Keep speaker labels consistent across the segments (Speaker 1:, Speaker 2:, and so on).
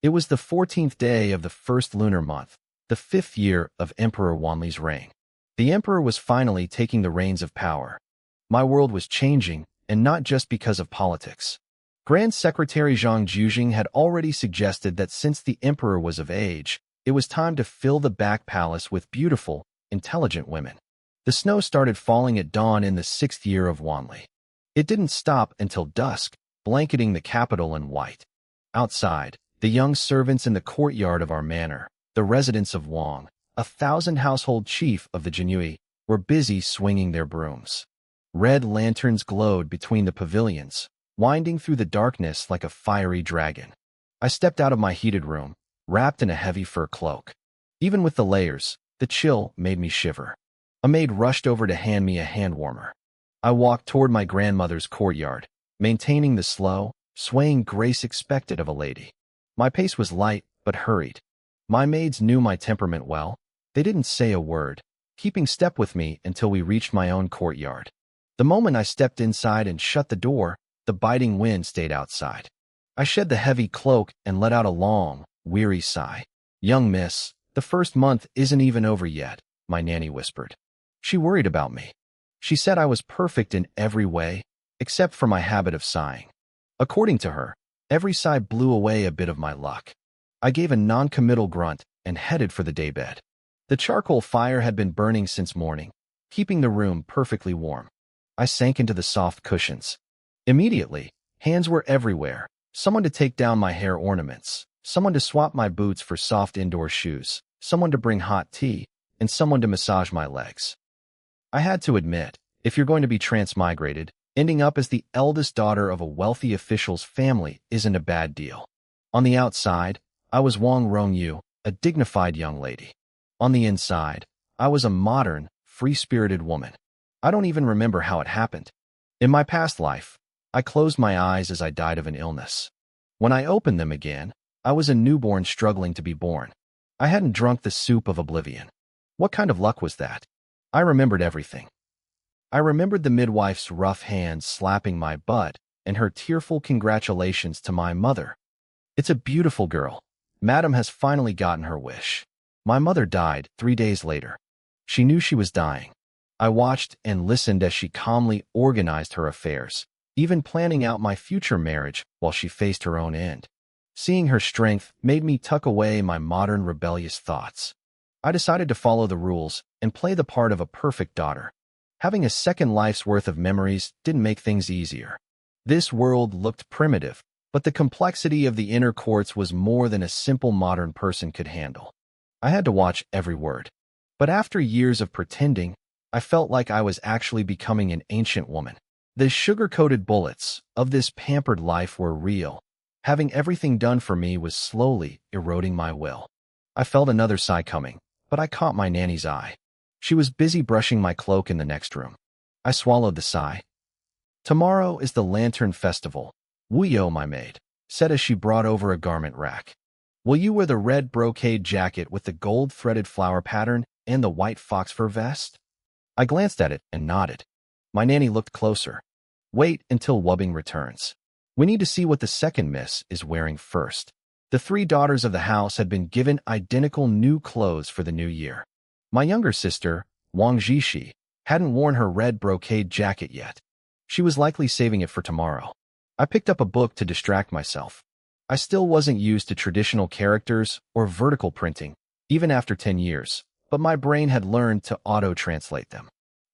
Speaker 1: It was the 14th day of the first lunar month, the 5th year of Emperor Wanli's reign. The emperor was finally taking the reins of power. My world was changing, and not just because of politics. Grand Secretary Zhang Jujing had already suggested that since the emperor was of age, it was time to fill the back palace with beautiful, intelligent women. The snow started falling at dawn in the 6th year of Wanli. It didn't stop until dusk, blanketing the capital in white. Outside, the young servants in the courtyard of our manor, the residents of Wang, 1,000 household chief of the Jinui, were busy swinging their brooms. Red lanterns glowed between the pavilions, winding through the darkness like a fiery dragon. I stepped out of my heated room, wrapped in a heavy fur cloak. Even with the layers, the chill made me shiver. A maid rushed over to hand me a hand warmer. I walked toward my grandmother's courtyard, maintaining the slow, swaying grace expected of a lady. My pace was light but hurried. My maids knew my temperament well. They didn't say a word, keeping step with me until we reached my own courtyard. The moment I stepped inside and shut the door, the biting wind stayed outside. I shed the heavy cloak and let out a long, weary sigh. "Young miss, the first month isn't even over yet," my nanny whispered. She worried about me. She said I was perfect in every way, except for my habit of sighing. According to her, every sigh blew away a bit of my luck. I gave a non-committal grunt and headed for the daybed. The charcoal fire had been burning since morning, keeping the room perfectly warm. I sank into the soft cushions. Immediately, hands were everywhere. Someone to take down my hair ornaments, someone to swap my boots for soft indoor shoes, someone to bring hot tea, and someone to massage my legs. I had to admit, if you're going to be transmigrated, ending up as the eldest daughter of a wealthy official's family isn't a bad deal. On the outside, I was Wang Rongyu, a dignified young lady. On the inside, I was a modern, free-spirited woman. I don't even remember how it happened. In my past life, I closed my eyes as I died of an illness. When I opened them again, I was a newborn struggling to be born. I hadn't drunk the soup of oblivion. What kind of luck was that? I remembered everything. I remembered the midwife's rough hands slapping my butt and her tearful congratulations to my mother. "It's a beautiful girl. Madam has finally gotten her wish." My mother died 3 days later. She knew she was dying. I watched and listened as she calmly organized her affairs, even planning out my future marriage while she faced her own end. Seeing her strength made me tuck away my modern rebellious thoughts. I decided to follow the rules and play the part of a perfect daughter. Having a second life's worth of memories didn't make things easier. This world looked primitive, but the complexity of the inner courts was more than a simple modern person could handle. I had to watch every word. But after years of pretending, I felt like I was actually becoming an ancient woman. The sugar-coated bullets of this pampered life were real. Having everything done for me was slowly eroding my will. I felt another sigh coming, but I caught my nanny's eye. She was busy brushing my cloak in the next room. I swallowed the sigh. "Tomorrow is the Lantern Festival," Wuyo, my maid, said as she brought over a garment rack. "Will you wear the red brocade jacket with the gold-threaded flower pattern and the white fox fur vest?" I glanced at it and nodded. My nanny looked closer. "Wait until Wubbing returns. We need to see what the second miss is wearing first." The 3 daughters of the house had been given identical new clothes for the new year. My younger sister, Wang Jishi, hadn't worn her red brocade jacket yet. She was likely saving it for tomorrow. I picked up a book to distract myself. I still wasn't used to traditional characters or vertical printing, even after 10 years, but my brain had learned to auto-translate them.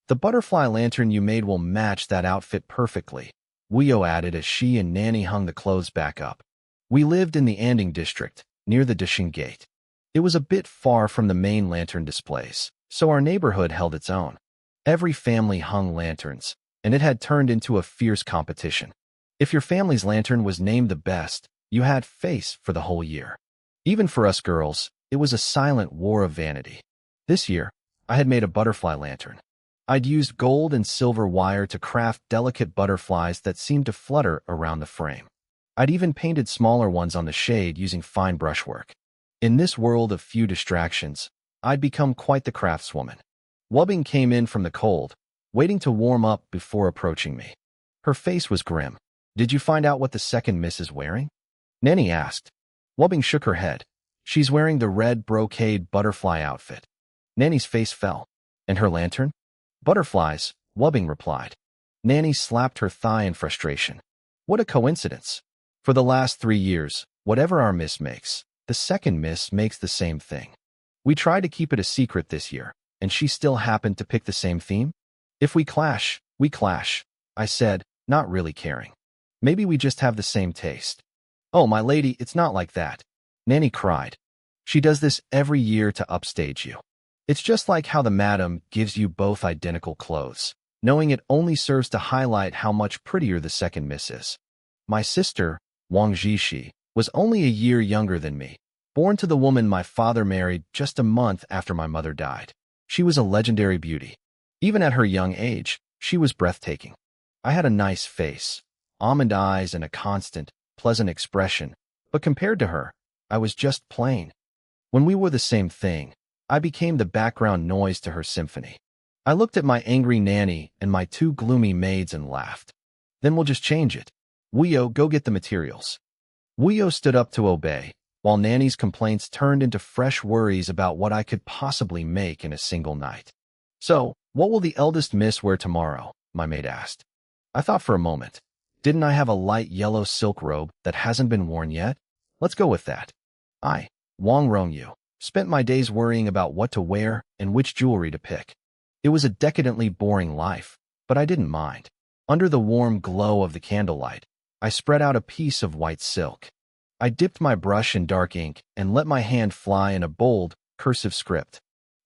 Speaker 1: "The butterfly lantern you made will match that outfit perfectly," Wuyo added as she and Nanny hung the clothes back up. We lived in the Anding district, near the Dishing Gate. It was a bit far from the main lantern displays, so our neighborhood held its own. Every family hung lanterns, and it had turned into a fierce competition. If your family's lantern was named the best, you had face for the whole year. Even for us girls, it was a silent war of vanity. This year, I had made a butterfly lantern. I'd used gold and silver wire to craft delicate butterflies that seemed to flutter around the frame. I'd even painted smaller ones on the shade using fine brushwork. In this world of few distractions, I'd become quite the craftswoman. Wubbing came in from the cold, waiting to warm up before approaching me. Her face was grim. "Did you find out what the second miss is wearing?" Nanny asked. Wubbing shook her head. She's wearing the red brocade butterfly outfit. Nanny's face fell. And her lantern? Butterflies, Wubbing replied. Nanny slapped her thigh in frustration. What a coincidence. For the last 3 years, whatever our miss makes, the second miss makes the same thing. We tried to keep it a secret this year, and she still happened to pick the same theme? If we clash, I said, not really caring. Maybe we just have the same taste. Oh, my lady, it's not like that. Nanny cried. She does this every year to upstage you. It's just like how the madam gives you both identical clothes, knowing it only serves to highlight how much prettier the second miss is. My sister, Wang Jishi, was only a year younger than me, born to the woman my father married just a month after my mother died. She was a legendary beauty. Even at her young age, she was breathtaking. I had a nice face, almond eyes, and a constant, pleasant expression, but compared to her, I was just plain. When we were the same thing, I became the background noise to her symphony. I looked at my angry nanny and my 2 gloomy maids and laughed. Then we'll just change it. Wuyo, go get the materials. Wuyo stood up to obey, while Nanny's complaints turned into fresh worries about what I could possibly make in a single night. So, what will the eldest miss wear tomorrow? My maid asked. I thought for a moment. Didn't I have a light yellow silk robe that hasn't been worn yet? Let's go with that. I, Wang Rongyu, spent my days worrying about what to wear and which jewelry to pick. It was a decadently boring life, but I didn't mind. Under the warm glow of the candlelight, I spread out a piece of white silk. I dipped my brush in dark ink and let my hand fly in a bold, cursive script.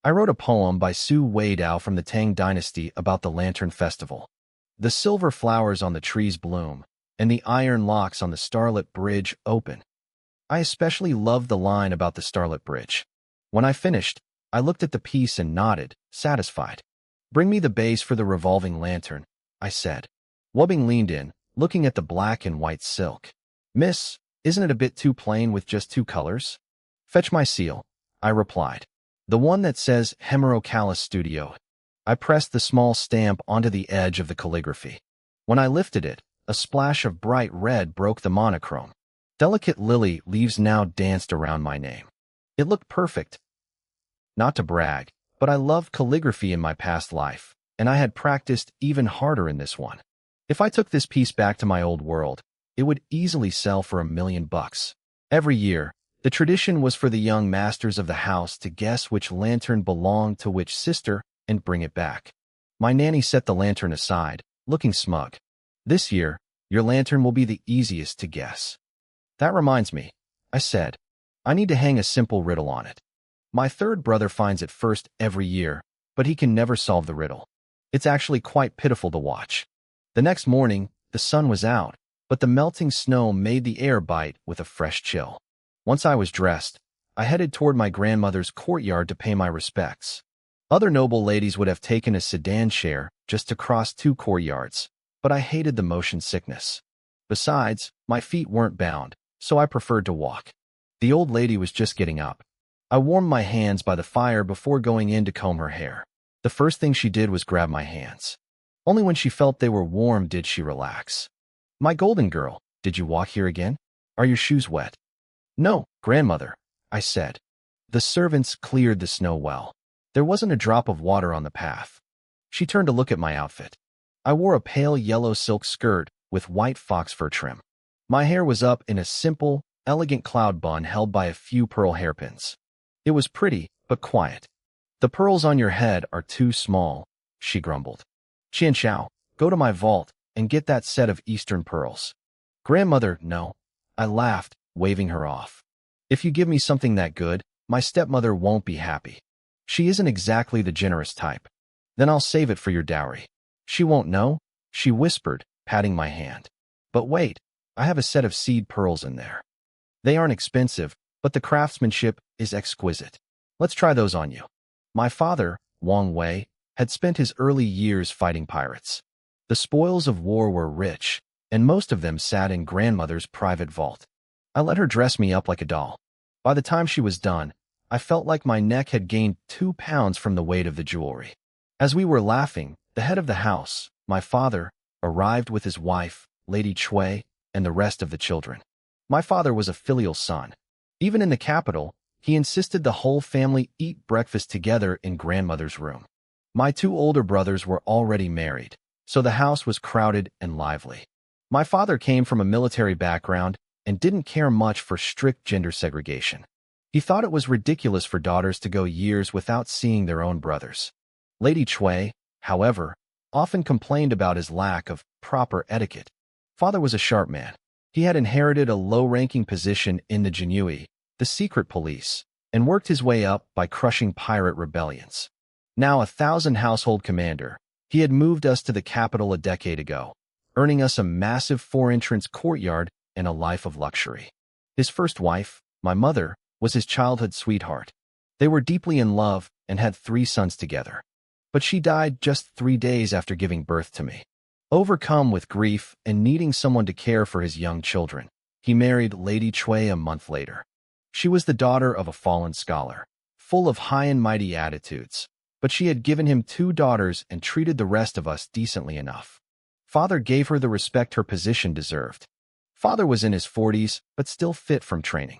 Speaker 1: I wrote a poem by Su Weidao from the Tang Dynasty about the Lantern Festival. The silver flowers on the trees bloom, and the iron locks on the starlit bridge open. I especially loved the line about the starlit bridge. When I finished, I looked at the piece and nodded, satisfied. Bring me the base for the revolving lantern, I said. Wubbing leaned in, looking at the black and white silk. Miss, isn't it a bit too plain with just 2 colors? Fetch my seal, I replied. The one that says Hemerocallis Studio. I pressed the small stamp onto the edge of the calligraphy. When I lifted it, a splash of bright red broke the monochrome. Delicate lily leaves now danced around my name. It looked perfect. Not to brag, but I loved calligraphy in my past life, and I had practiced even harder in this one. If I took this piece back to my old world, it would easily sell for $1 million. Every year, the tradition was for the young masters of the house to guess which lantern belonged to which sister and bring it back. My nanny set the lantern aside, looking smug. This year, your lantern will be the easiest to guess. That reminds me, I said. I need to hang a simple riddle on it. My 3rd brother finds it first every year, but he can never solve the riddle. It's actually quite pitiful to watch. The next morning, the sun was out, but the melting snow made the air bite with a fresh chill. Once I was dressed, I headed toward my grandmother's courtyard to pay my respects. Other noble ladies would have taken a sedan chair just to cross 2 courtyards, but I hated the motion sickness. Besides, my feet weren't bound, so I preferred to walk. The old lady was just getting up. I warmed my hands by the fire before going in to comb her hair. The first thing she did was grab my hands. Only when she felt they were warm did she relax. My golden girl, did you walk here again? Are your shoes wet? No, grandmother, I said. The servants cleared the snow well. There wasn't a drop of water on the path. She turned to look at my outfit. I wore a pale yellow silk skirt with white fox fur trim. My hair was up in a simple, elegant cloud bun held by a few pearl hairpins. It was pretty, but quiet. The pearls on your head are too small, she grumbled. Qian Xiao, go to my vault and get that set of Eastern pearls. Grandmother, no. I laughed, waving her off. If you give me something that good, my stepmother won't be happy. She isn't exactly the generous type. Then I'll save it for your dowry. She won't know, she whispered, patting my hand. But wait, I have a set of seed pearls in there. They aren't expensive, but the craftsmanship is exquisite. Let's try those on you. My father, Wang Wei, had spent his early years fighting pirates. The spoils of war were rich, and most of them sat in grandmother's private vault. I let her dress me up like a doll. By the time she was done, I felt like my neck had gained 2 pounds from the weight of the jewelry. As we were laughing, the head of the house, my father, arrived with his wife, Lady Chui, and the rest of the children. My father was a filial son. Even in the capital, he insisted the whole family eat breakfast together in grandmother's room. My two older brothers were already married, so the house was crowded and lively. My father came from a military background and didn't care much for strict gender segregation. He thought it was ridiculous for daughters to go years without seeing their own brothers. Lady Chui, however, often complained about his lack of proper etiquette. Father was a sharp man. He had inherited a low-ranking position in the Jinui, the secret police, and worked his way up by crushing pirate rebellions. Now a 1,000-household commander, he had moved us to the capital a decade ago, earning us a massive 4-entrance courtyard and a life of luxury. His first wife, my mother, was his childhood sweetheart. They were deeply in love and had 3 sons together. But she died just 3 days after giving birth to me. Overcome with grief and needing someone to care for his young children, he married Lady Chui a month later. She was the daughter of a fallen scholar, full of high and mighty attitudes, but she had given him 2 daughters and treated the rest of us decently enough. Father gave her the respect her position deserved. Father was in his 40s, but still fit from training.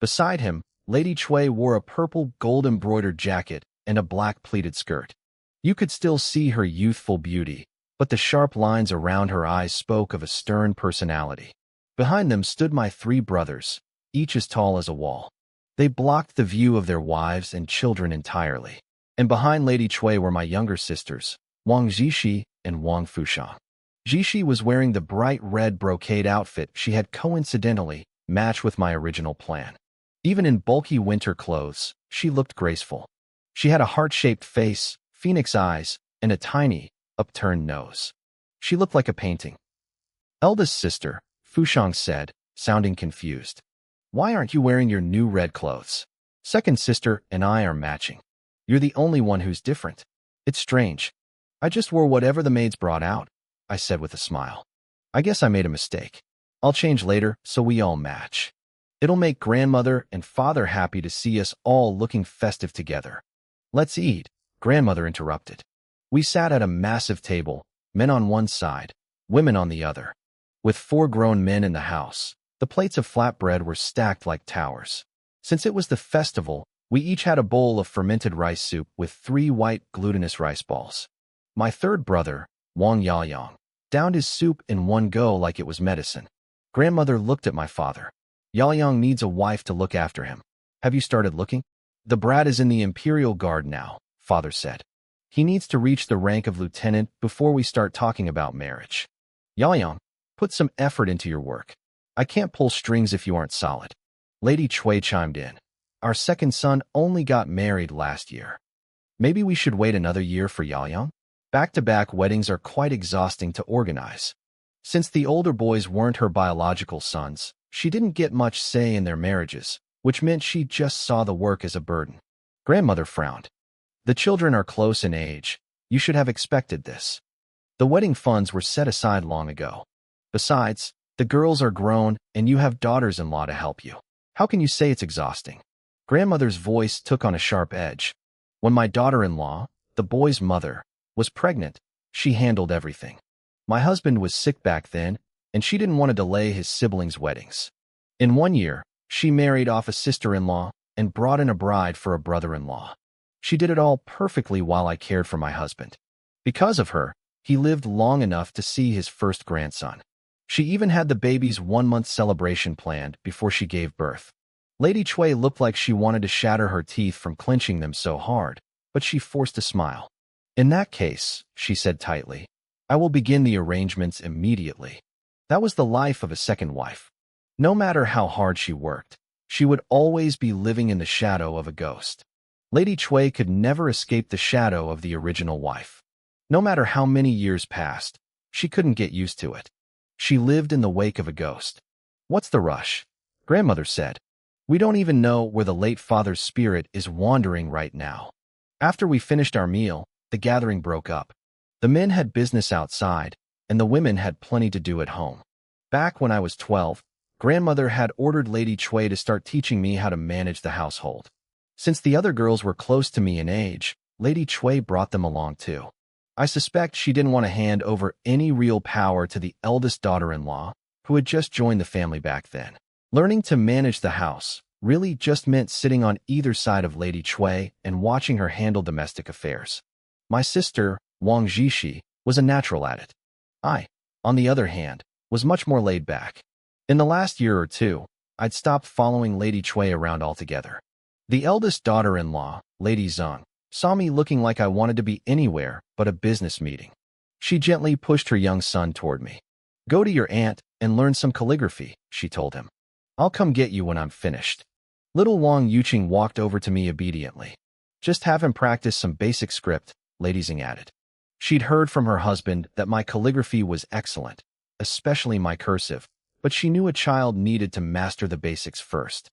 Speaker 1: Beside him, Lady Chui wore a purple gold-embroidered jacket and a black pleated skirt. You could still see her youthful beauty, but the sharp lines around her eyes spoke of a stern personality. Behind them stood my 3 brothers, each as tall as a wall. They blocked the view of their wives and children entirely. And behind Lady Chui were my younger sisters, Wang Zixi and Wang Fushang. Zixi was wearing the bright red brocade outfit she had coincidentally matched with my original plan. Even in bulky winter clothes, she looked graceful. She had a heart-shaped face, phoenix eyes, and a tiny, upturned nose. She looked like a painting. Eldest sister, Fushang said, sounding confused. Why aren't you wearing your new red clothes? Second sister and I are matching. You're the only one who's different. It's strange. I just wore whatever the maids brought out, I said with a smile. I guess I made a mistake. I'll change later so we all match. It'll make grandmother and father happy to see us all looking festive together. Let's eat, grandmother interrupted. We sat at a massive table, men on one side, women on the other. With 4 grown men in the house, the plates of flatbread were stacked like towers. Since it was the festival, we each had a bowl of fermented rice soup with 3 white glutinous rice balls. My third brother, Wang Yaoyang, downed his soup in one go like it was medicine. Grandmother looked at my father. Yaoyang needs a wife to look after him. Have you started looking? The brat is in the Imperial Guard now, father said. He needs to reach the rank of lieutenant before we start talking about marriage. Yaoyang, put some effort into your work. I can't pull strings if you aren't solid. Lady Chui chimed in. Our second son only got married last year. Maybe we should wait another year for Yaoyang? Back-to-back weddings are quite exhausting to organize. Since the older boys weren't her biological sons, she didn't get much say in their marriages, which meant she just saw the work as a burden. Grandmother frowned. The children are close in age. You should have expected this. The wedding funds were set aside long ago. Besides, the girls are grown and you have daughters-in-law to help you. How can you say it's exhausting? Grandmother's voice took on a sharp edge. When my daughter-in-law, the boy's mother, was pregnant, she handled everything. My husband was sick back then, and she didn't want to delay his siblings' weddings. In 1 year, she married off a sister-in-law and brought in a bride for a brother-in-law. She did it all perfectly while I cared for my husband. Because of her, he lived long enough to see his first grandson. She even had the baby's 1-month celebration planned before she gave birth. Lady Chui looked like she wanted to shatter her teeth from clenching them so hard, but she forced a smile. In that case, she said tightly, I will begin the arrangements immediately. That was the life of a second wife. No matter how hard she worked, she would always be living in the shadow of a ghost. Lady Chui could never escape the shadow of the original wife. No matter how many years passed, she couldn't get used to it. She lived in the wake of a ghost. What's the rush? Grandmother said. We don't even know where the late father's spirit is wandering right now. After we finished our meal, the gathering broke up. The men had business outside, and the women had plenty to do at home. Back when I was 12, grandmother had ordered Lady Chui to start teaching me how to manage the household. Since the other girls were close to me in age, Lady Chui brought them along too. I suspect she didn't want to hand over any real power to the eldest daughter-in-law, who had just joined the family back then. Learning to manage the house, really just meant sitting on either side of Lady Chui and watching her handle domestic affairs. My sister, Wang Jishi, was a natural at it. I, on the other hand, was much more laid back. In the last year or two, I'd stopped following Lady Chui around altogether. The eldest daughter-in-law, Lady Zhang, saw me looking like I wanted to be anywhere but a business meeting. She gently pushed her young son toward me. "Go to your aunt and learn some calligraphy," she told him. "I'll come get you when I'm finished." Little Wang Yuqing walked over to me obediently. "Just have him practice some basic script," Lady Zhang added. She'd heard from her husband that my calligraphy was excellent, especially my cursive, but she knew a child needed to master the basics first.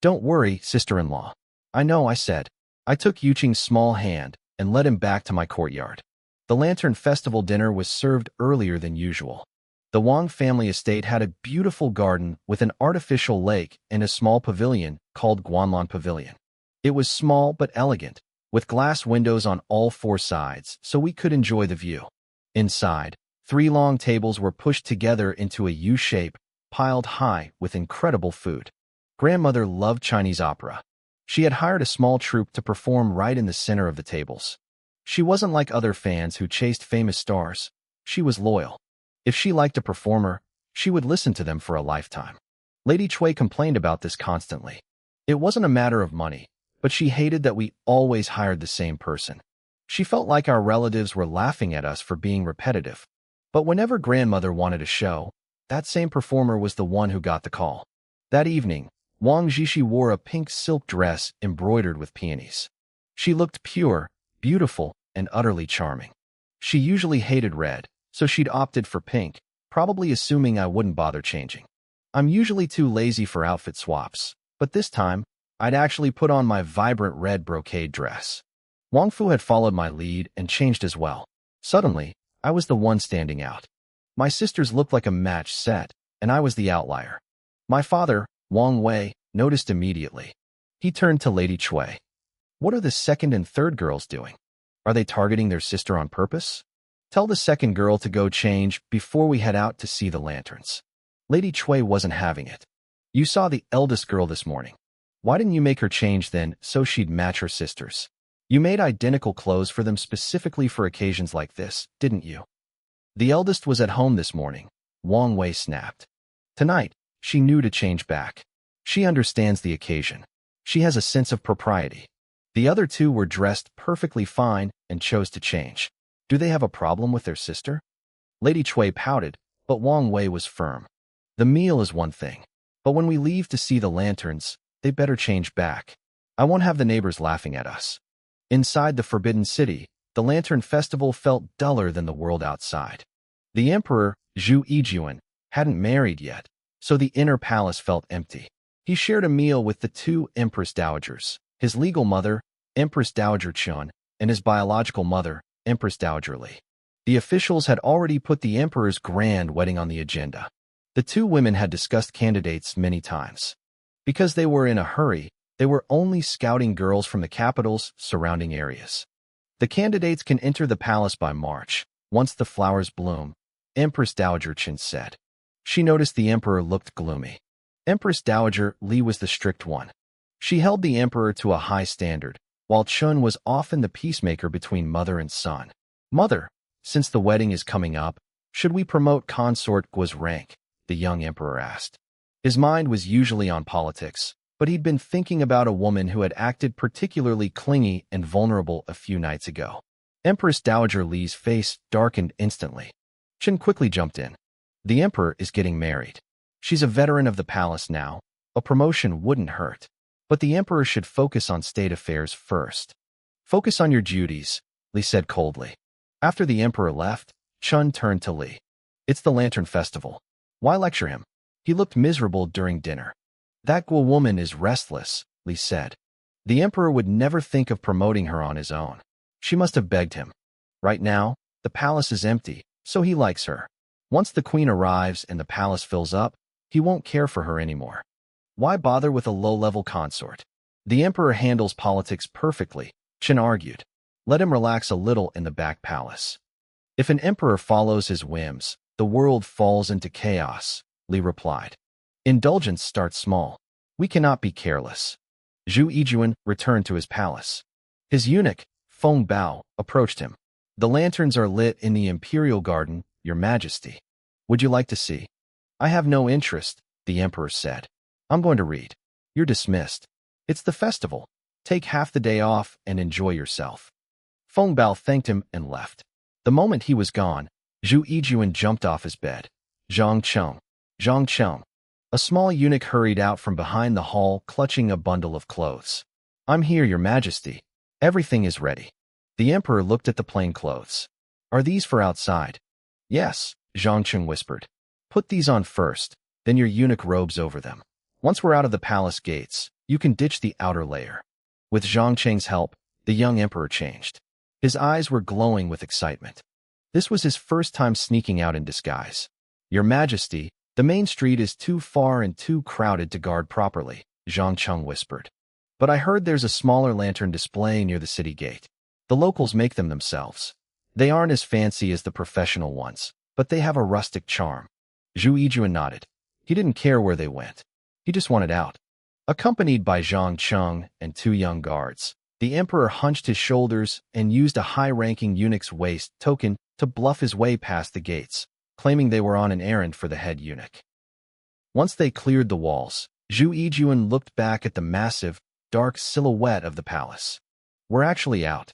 Speaker 1: "Don't worry, sister-in-law." "I know," I said. I took Yuqing's small hand and led him back to my courtyard. The Lantern Festival dinner was served earlier than usual. The Wang family estate had a beautiful garden with an artificial lake and a small pavilion called Guanlan Pavilion. It was small but elegant, with glass windows on all four sides so we could enjoy the view. Inside, 3 long tables were pushed together into a U shape, piled high with incredible food. Grandmother loved Chinese opera. She had hired a small troupe to perform right in the center of the tables. She wasn't like other fans who chased famous stars. She was loyal. If she liked a performer, she would listen to them for a lifetime. Lady Chui complained about this constantly. It wasn't a matter of money, but she hated that we always hired the same person. She felt like our relatives were laughing at us for being repetitive. But whenever grandmother wanted a show, that same performer was the one who got the call. That evening, Wang Jishi wore a pink silk dress embroidered with peonies. She looked pure, beautiful, and utterly charming. She usually hated red, so she'd opted for pink, probably assuming I wouldn't bother changing. I'm usually too lazy for outfit swaps, but this time, I'd actually put on my vibrant red brocade dress. Wang Fu had followed my lead and changed as well. Suddenly, I was the one standing out. My sisters looked like a match set, and I was the outlier. My father, Wang Wei, noticed immediately. He turned to Lady Chui. "What are the second and third girls doing? Are they targeting their sister on purpose? Tell the second girl to go change before we head out to see the lanterns." Lady Chui wasn't having it. "You saw the eldest girl this morning. Why didn't you make her change then so she'd match her sisters? You made identical clothes for them specifically for occasions like this, didn't you?" "The eldest was at home this morning," Wang Wei snapped. "Tonight, she knew to change back. She understands the occasion. She has a sense of propriety. The other two were dressed perfectly fine and chose to change. Do they have a problem with their sister?" Lady Chui pouted, but Wang Wei was firm. "The meal is one thing, but when we leave to see the lanterns, they better change back. I won't have the neighbors laughing at us." Inside the Forbidden City, the Lantern Festival felt duller than the world outside. The Emperor, Zhu Yijuan, hadn't married yet, so the inner palace felt empty. He shared a meal with the 2 Empress Dowagers, his legal mother, Empress Dowager Chun, and his biological mother, Empress Dowager Li. The officials had already put the Emperor's grand wedding on the agenda. The 2 women had discussed candidates many times. Because they were in a hurry, they were only scouting girls from the capital's surrounding areas. "The candidates can enter the palace by March, once the flowers bloom," Empress Dowager Chun said. She noticed the Emperor looked gloomy. Empress Dowager Li was the strict one. She held the Emperor to a high standard, while Chun was often the peacemaker between mother and son. "Mother, since the wedding is coming up, should we promote Consort Guo's rank?" the young Emperor asked. His mind was usually on politics, but he'd been thinking about a woman who had acted particularly clingy and vulnerable a few nights ago. Empress Dowager Li's face darkened instantly. Chun quickly jumped in. "The Emperor is getting married. She's a veteran of the palace now. A promotion wouldn't hurt. But the Emperor should focus on state affairs first." "Focus on your duties," Li said coldly. After the Emperor left, Chun turned to Li. "It's the Lantern Festival. Why lecture him? He looked miserable during dinner." "That Guo woman is restless," Li said. "The Emperor would never think of promoting her on his own. She must have begged him. Right now, the palace is empty, so he likes her. Once the queen arrives and the palace fills up, he won't care for her anymore. Why bother with a low-level consort? The Emperor handles politics perfectly," Chen argued. "Let him relax a little in the back palace." "If an emperor follows his whims, the world falls into chaos," Li replied. "Indulgence starts small. We cannot be careless. Zhu Yijuan returned to his palace. His eunuch, Feng Bao, approached him. The lanterns are lit in the imperial garden, Your Majesty. Would you like to see? I have no interest, the emperor said. I'm going to read. You're dismissed. It's the festival. Take half the day off and enjoy yourself. Feng Bao thanked him and left. The moment he was gone, Zhu Yijuan jumped off his bed. Zhang Cheng. Zhang Cheng. A small eunuch hurried out from behind the hall, clutching a bundle of clothes. I'm here, Your Majesty. Everything is ready. The emperor looked at the plain clothes. Are these for outside? Yes, Zhang Cheng whispered. Put these on first, then your eunuch robes over them. Once we're out of the palace gates, you can ditch the outer layer. With Zhang Cheng's help, the young emperor changed. His eyes were glowing with excitement. This was his first time sneaking out in disguise. Your Majesty, the main street is too far and too crowded to guard properly, Zhang Cheng whispered. But I heard there's a smaller lantern display near the city gate. The locals make them themselves. They aren't as fancy as the professional ones, but they have a rustic charm. Zhu Yijuan nodded. He didn't care where they went. He just wanted out. Accompanied by Zhang Cheng and 2 young guards, the emperor hunched his shoulders and used a high-ranking eunuch's waist token to bluff his way past the gates, claiming they were on an errand for the head eunuch. Once they cleared the walls, Zhu Yijuan looked back at the massive, dark silhouette of the palace. We're actually out.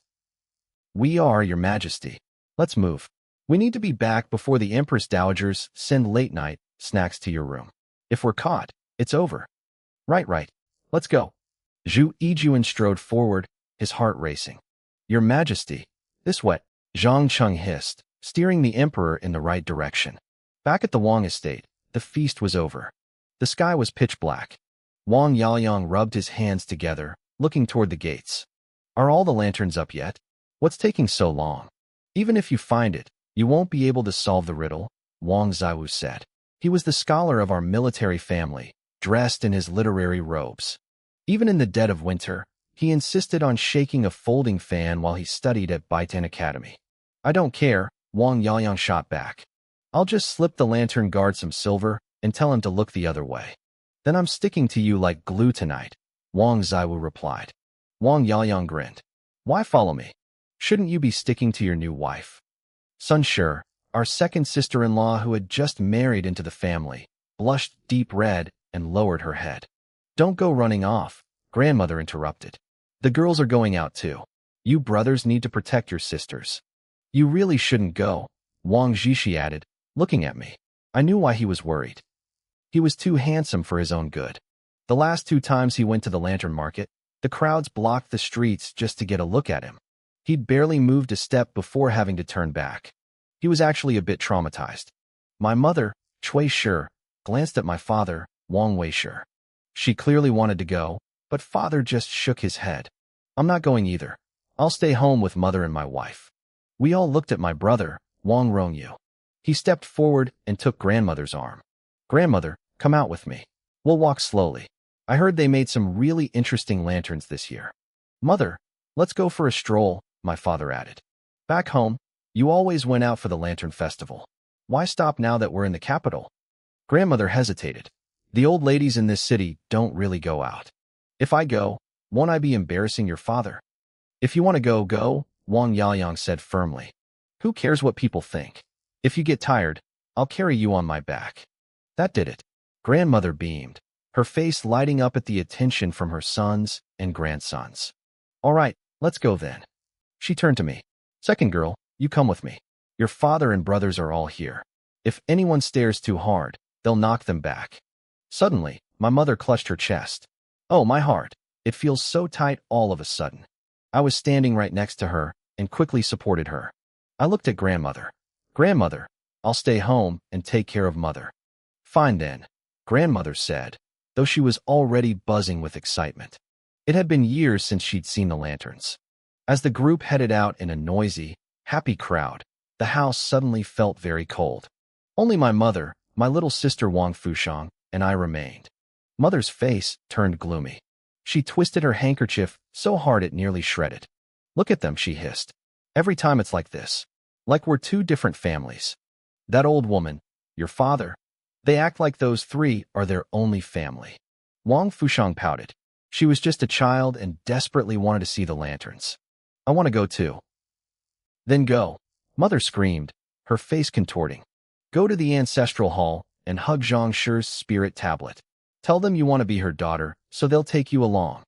Speaker 1: We are, Your Majesty. Let's move. We need to be back before the Empress Dowagers send late-night snacks to your room. If we're caught, it's over. Right. Let's go. Zhu Yijuan strode forward, his heart racing. Your Majesty, this way, Zhang Cheng hissed, steering the emperor in the right direction. Back at the Wang estate, the feast was over. The sky was pitch black. Wang Yaoyang rubbed his hands together, looking toward the gates. Are all the lanterns up yet? What's taking so long? Even if you find it, you won't be able to solve the riddle, Wang Ziwu said. He was the scholar of our military family, dressed in his literary robes. Even in the dead of winter, he insisted on shaking a folding fan while he studied at Baitan Academy. I don't care, Wang Yaoyang shot back. I'll just slip the lantern guard some silver and tell him to look the other way. Then I'm sticking to you like glue tonight, Wang Ziwu replied. Wang Yaoyang grinned. Why follow me? Shouldn't you be sticking to your new wife? Sun Shi, our second sister-in-law who had just married into the family, blushed deep red and lowered her head. Don't go running off, grandmother interrupted. The girls are going out too. You brothers need to protect your sisters. You really shouldn't go, Wang Zhishi added, looking at me. I knew why he was worried. He was too handsome for his own good. The last 2 times he went to the lantern market, the crowds blocked the streets just to get a look at him. He'd barely moved a step before having to turn back. He was actually a bit traumatized. My mother, Cui Shi, glanced at my father, Wang Weishi. She clearly wanted to go, but father just shook his head. I'm not going either. I'll stay home with mother and my wife. We all looked at my brother, Wang Rongyu. He stepped forward and took grandmother's arm. Grandmother, come out with me. We'll walk slowly. I heard they made some really interesting lanterns this year. Mother, let's go for a stroll, my father added. Back home, you always went out for the lantern festival. Why stop now that we're in the capital? Grandmother hesitated. The old ladies in this city don't really go out. If I go, won't I be embarrassing your father? If you want to go, go, Wang Yaoyang said firmly. Who cares what people think? If you get tired, I'll carry you on my back. That did it. Grandmother beamed, her face lighting up at the attention from her sons and grandsons. All right, let's go then. She turned to me. Second girl, you come with me. Your father and brothers are all here. If anyone stares too hard, they'll knock them back. Suddenly, my mother clutched her chest. Oh, my heart. It feels so tight all of a sudden. I was standing right next to her and quickly supported her. I looked at grandmother. Grandmother, I'll stay home and take care of mother. Fine then, grandmother said, though she was already buzzing with excitement. It had been years since she'd seen the lanterns. As the group headed out in a noisy, happy crowd, the house suddenly felt very cold. Only my mother, my little sister Wang Fushang, and I remained. Mother's face turned gloomy. She twisted her handkerchief so hard it nearly shredded. Look at them, she hissed. Every time it's like this. Like we're 2 different families. That old woman, your father, they act like those 3 are their only family. Wang Fushang pouted. She was just a child and desperately wanted to see the lanterns. I want to go too. Then go. Mother screamed, her face contorting. Go to the ancestral hall and hug Zhang Shi's spirit tablet. Tell them you want to be her daughter, so they'll take you along.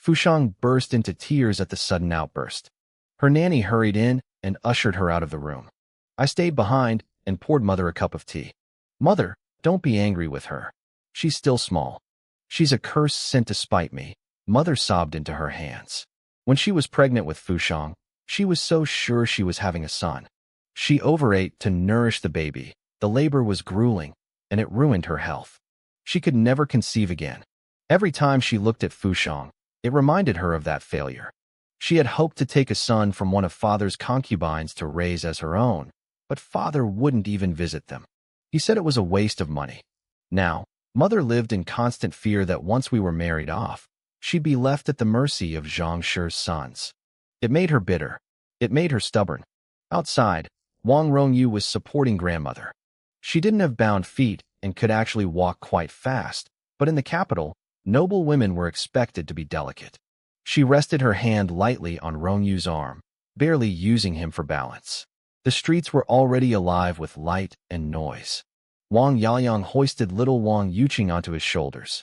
Speaker 1: Fushang burst into tears at the sudden outburst. Her nanny hurried in and ushered her out of the room. I stayed behind and poured Mother a cup of tea. Mother, don't be angry with her. She's still small. She's a curse sent to spite me. Mother sobbed into her hands. When she was pregnant with Fushang, she was so sure she was having a son. She overate to nourish the baby. The labor was grueling, and it ruined her health. She could never conceive again. Every time she looked at Fushang, it reminded her of that failure. She had hoped to take a son from one of Father's concubines to raise as her own, but Father wouldn't even visit them. He said it was a waste of money. Now, Mother lived in constant fear that once we were married off, she'd be left at the mercy of Zhang Shi's sons. It made her bitter. It made her stubborn. Outside, Wang Rongyu was supporting grandmother. She didn't have bound feet and could actually walk quite fast, but in the capital, noble women were expected to be delicate. She rested her hand lightly on Rongyu's arm, barely using him for balance. The streets were already alive with light and noise. Wang Yaoyang hoisted little Wang Yuqing onto his shoulders.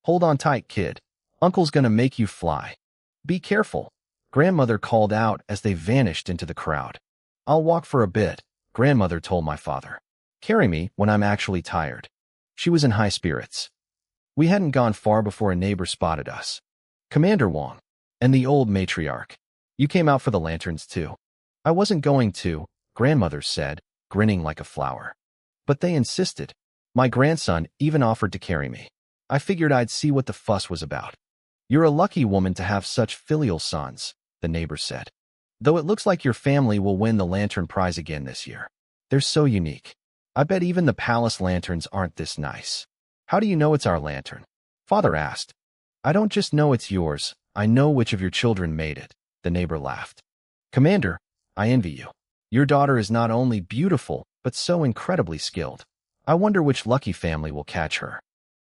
Speaker 1: Hold on tight, kid. Uncle's gonna make you fly. Be careful, grandmother called out as they vanished into the crowd. I'll walk for a bit, grandmother told my father. Carry me when I'm actually tired. She was in high spirits. We hadn't gone far before a neighbor spotted us. Commander Wang and the old matriarch. You came out for the lanterns too. I wasn't going to, grandmother said, grinning like a flower. But they insisted. My grandson even offered to carry me. I figured I'd see what the fuss was about. You're a lucky woman to have such filial sons, the neighbor said. Though it looks like your family will win the lantern prize again this year. They're so unique. I bet even the palace lanterns aren't this nice. How do you know it's our lantern? Father asked. I don't just know it's yours, I know which of your children made it, the neighbor laughed. Commander, I envy you. Your daughter is not only beautiful, but so incredibly skilled. I wonder which lucky family will catch her.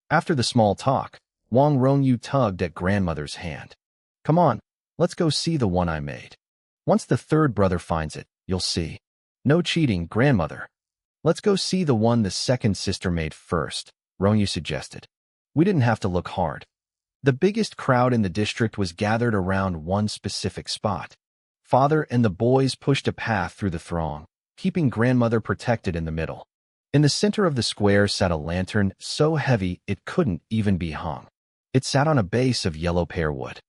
Speaker 1: After the small talk, Wang Rongyu tugged at grandmother's hand. Come on, let's go see the one I made. Once the third brother finds it, you'll see. No cheating, grandmother. Let's go see the one the second sister made first, Rongyu suggested. We didn't have to look hard. The biggest crowd in the district was gathered around one specific spot. Father and the boys pushed a path through the throng, keeping grandmother protected in the middle. In the center of the square sat a lantern so heavy it couldn't even be hung. It sat on a base of yellow pear wood.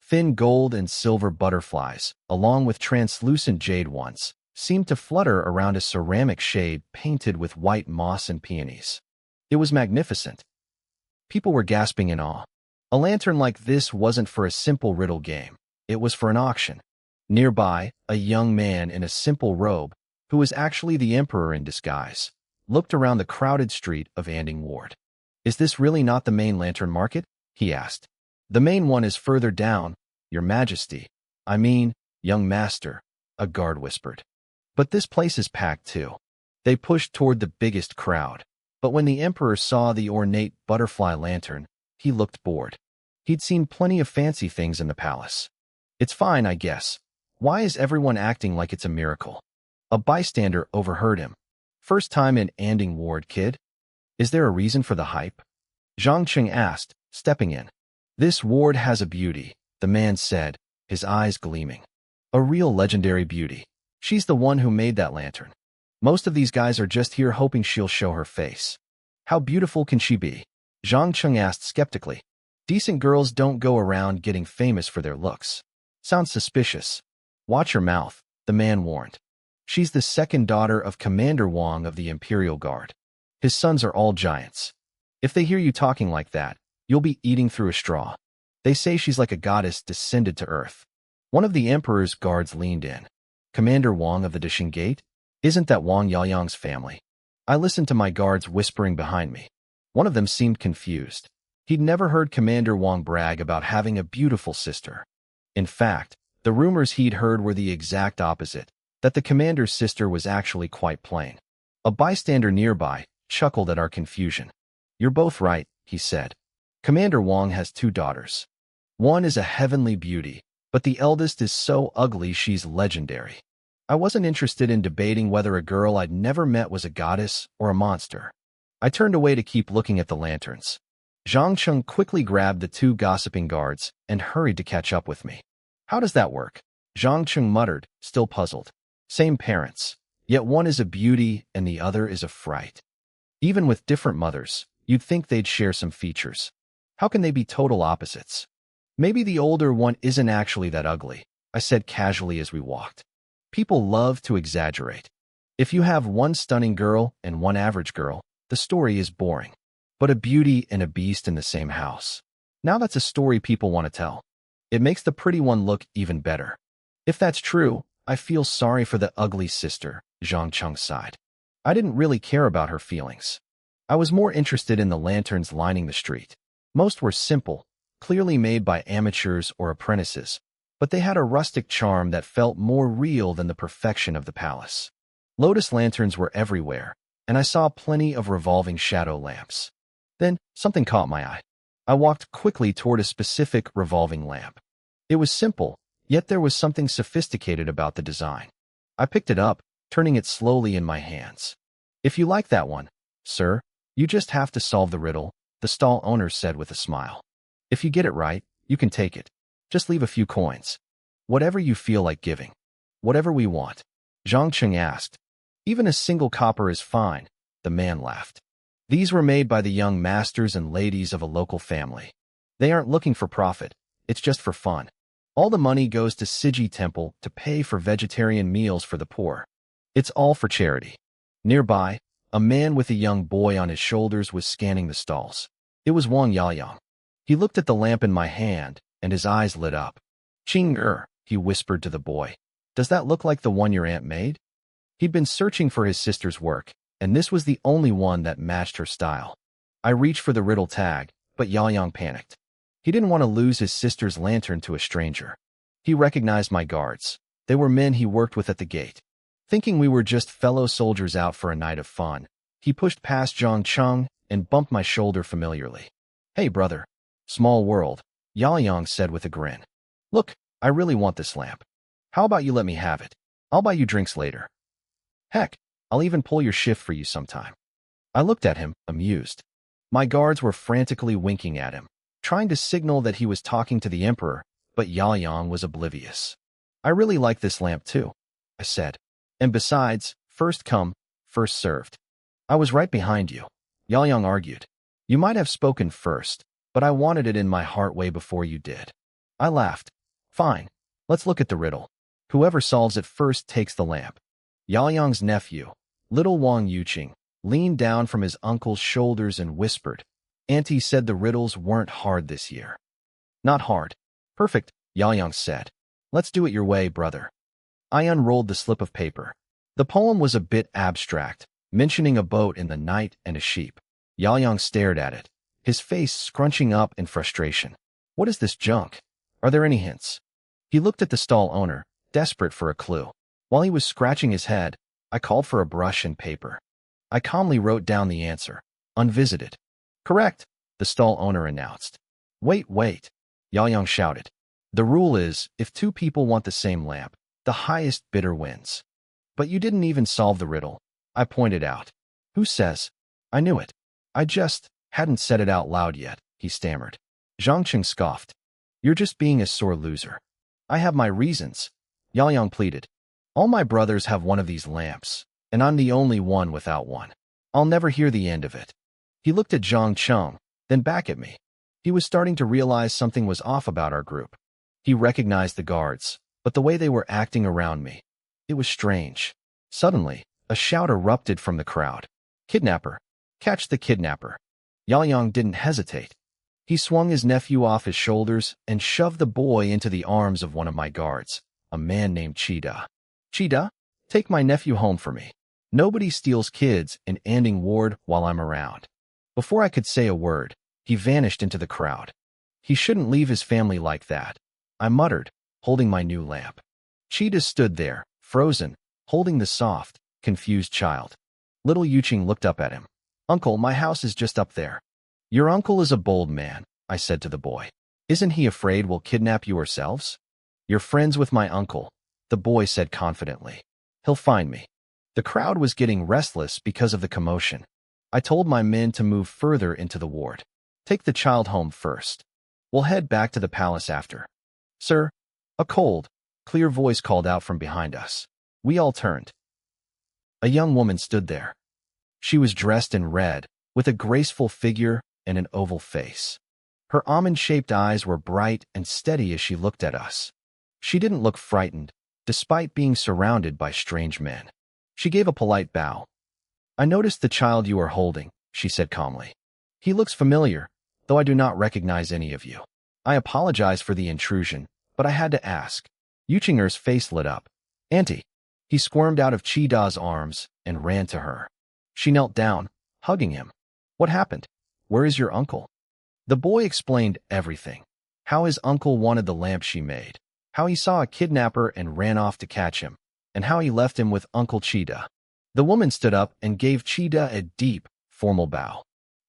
Speaker 1: Thin gold and silver butterflies, along with translucent jade ones, seemed to flutter around a ceramic shade painted with white moss and peonies. It was magnificent. People were gasping in awe. A lantern like this wasn't for a simple riddle game. It was for an auction. Nearby, a young man in a simple robe, who was actually the emperor in disguise, looked around the crowded street of Anding Ward. Is this really not the main lantern market? He asked. The main one is further down, Your Majesty. I mean, young master, a guard whispered. But this place is packed too. They pushed toward the biggest crowd. But when the emperor saw the ornate butterfly lantern, he looked bored. He'd seen plenty of fancy things in the palace. It's fine, I guess. Why is everyone acting like it's a miracle? A bystander overheard him. First time in Anding Ward, kid? Is there a reason for the hype? Zhang Qing asked, stepping in. This ward has a beauty, the man said, his eyes gleaming. A real legendary beauty. She's the one who made that lantern. Most of these guys are just here hoping she'll show her face. How beautiful can she be? Zhang Qing asked skeptically. Decent girls don't go around getting famous for their looks. Sounds suspicious. Watch your mouth, the man warned. She's the second daughter of Commander Wang of the Imperial Guard. His sons are all giants. If they hear you talking like that, you'll be eating through a straw. They say she's like a goddess descended to earth. One of the emperor's guards leaned in. Commander Wang of the Dishing Gate? Isn't that Wang Yaoyang's family? I listened to my guards whispering behind me. One of them seemed confused. He'd never heard Commander Wang brag about having a beautiful sister. In fact, the rumors he'd heard were the exact opposite, that the commander's sister was actually quite plain. A bystander nearby chuckled at our confusion. You're both right, he said. Commander Wong has two daughters. One is a heavenly beauty, but the eldest is so ugly she's legendary. I wasn't interested in debating whether a girl I'd never met was a goddess or a monster. I turned away to keep looking at the lanterns. Zhang Cheng quickly grabbed the two gossiping guards and hurried to catch up with me. How does that work? Zhang Cheng muttered, still puzzled. Same parents, yet one is a beauty and the other is a fright. Even with different mothers, you'd think they'd share some features. How can they be total opposites? Maybe the older one isn't actually that ugly, I said casually as we walked. People love to exaggerate. If you have one stunning girl and one average girl, the story is boring. But a beauty and a beast in the same house. Now that's a story people want to tell. It makes the pretty one look even better. If that's true, I feel sorry for the ugly sister, Zhang Cheng sighed. I didn't really care about her feelings. I was more interested in the lanterns lining the street. Most were simple, clearly made by amateurs or apprentices, but they had a rustic charm that felt more real than the perfection of the palace. Lotus lanterns were everywhere, and I saw plenty of revolving shadow lamps. Then, something caught my eye. I walked quickly toward a specific revolving lamp. It was simple, yet there was something sophisticated about the design. I picked it up, turning it slowly in my hands. If you like that one, sir, you just have to solve the riddle, the stall owner said with a smile. If you get it right, you can take it. Just leave a few coins. Whatever you feel like giving. Whatever we want. Zhang Cheng asked. Even a single copper is fine, the man laughed. These were made by the young masters and ladies of a local family. They aren't looking for profit, it's just for fun. All the money goes to Siji Temple to pay for vegetarian meals for the poor. It's all for charity. Nearby, a man with a young boy on his shoulders was scanning the stalls. It was Wang Yaoyang. He looked at the lamp in my hand, and his eyes lit up. Ching-er, he whispered to the boy. Does that look like the one your aunt made? He'd been searching for his sister's work, and this was the only one that matched her style. I reached for the riddle tag, but Yaoyang panicked. He didn't want to lose his sister's lantern to a stranger. He recognized my guards. They were men he worked with at the gate. Thinking we were just fellow soldiers out for a night of fun, he pushed past Zhang Cheng and bumped my shoulder familiarly. Hey, brother. Small world, Yaoyang said with a grin. Look, I really want this lamp. How about you let me have it? I'll buy you drinks later. Heck, I'll even pull your shift for you sometime. I looked at him, amused. My guards were frantically winking at him, trying to signal that he was talking to the emperor, but Yaoyang was oblivious. I really like this lamp too, I said. And besides, first come, first served. I was right behind you, Yaoyang argued. You might have spoken first, but I wanted it in my heart way before you did. I laughed. Fine, let's look at the riddle. Whoever solves it first takes the lamp. Yaoyang's nephew, little Wang Yuqing, leaned down from his uncle's shoulders and whispered. Auntie said the riddles weren't hard this year. Not hard. Perfect, Yaoyang said. Let's do it your way, brother. I unrolled the slip of paper. The poem was a bit abstract, mentioning a boat in the night and a sheep. Yaoyang stared at it, his face scrunching up in frustration. What is this junk? Are there any hints? He looked at the stall owner, desperate for a clue. While he was scratching his head, I called for a brush and paper. I calmly wrote down the answer. Unvisited. Correct, the stall owner announced. Wait, Yaoyang shouted. The rule is, if two people want the same lamp, the highest bidder wins. But you didn't even solve the riddle, I pointed out. Who says? I knew it. I just hadn't said it out loud yet, he stammered. Zhang Cheng scoffed. You're just being a sore loser. I have my reasons, Yaoyang pleaded. All my brothers have one of these lamps, and I'm the only one without one. I'll never hear the end of it. He looked at Zhang Cheng, then back at me. He was starting to realize something was off about our group. He recognized the guards, but the way they were acting around me, it was strange. Suddenly, a shout erupted from the crowd. Kidnapper! Catch the kidnapper! Yaoyang didn't hesitate. He swung his nephew off his shoulders and shoved the boy into the arms of one of my guards, a man named Chida. Chida, take my nephew home for me. Nobody steals kids in Anding Ward while I'm around. Before I could say a word, he vanished into the crowd. He shouldn't leave his family like that, I muttered, holding my new lamp. Chida stood there, frozen, holding the soft, confused child. Little Yuqing looked up at him. Uncle, my house is just up there. Your uncle is a bold man, I said to the boy. Isn't he afraid we'll kidnap you ourselves? You're friends with my uncle, the boy said confidently. He'll find me. The crowd was getting restless because of the commotion. I told my men to move further into the ward. Take the child home first. We'll head back to the palace after. Sir, a cold, clear voice called out from behind us. We all turned. A young woman stood there. She was dressed in red, with a graceful figure and an oval face. Her almond-shaped eyes were bright and steady as she looked at us. She didn't look frightened, despite being surrounded by strange men. She gave a polite bow. I noticed the child you are holding, she said calmly. He looks familiar, though I do not recognize any of you. I apologize for the intrusion, but I had to ask. Yuchinger's face lit up. Auntie. He squirmed out of Chida's arms and ran to her. She knelt down, hugging him. What happened? Where is your uncle? The boy explained everything. How his uncle wanted the lamp she made, how he saw a kidnapper and ran off to catch him, and how he left him with Uncle Chida. The woman stood up and gave Chida a deep, formal bow.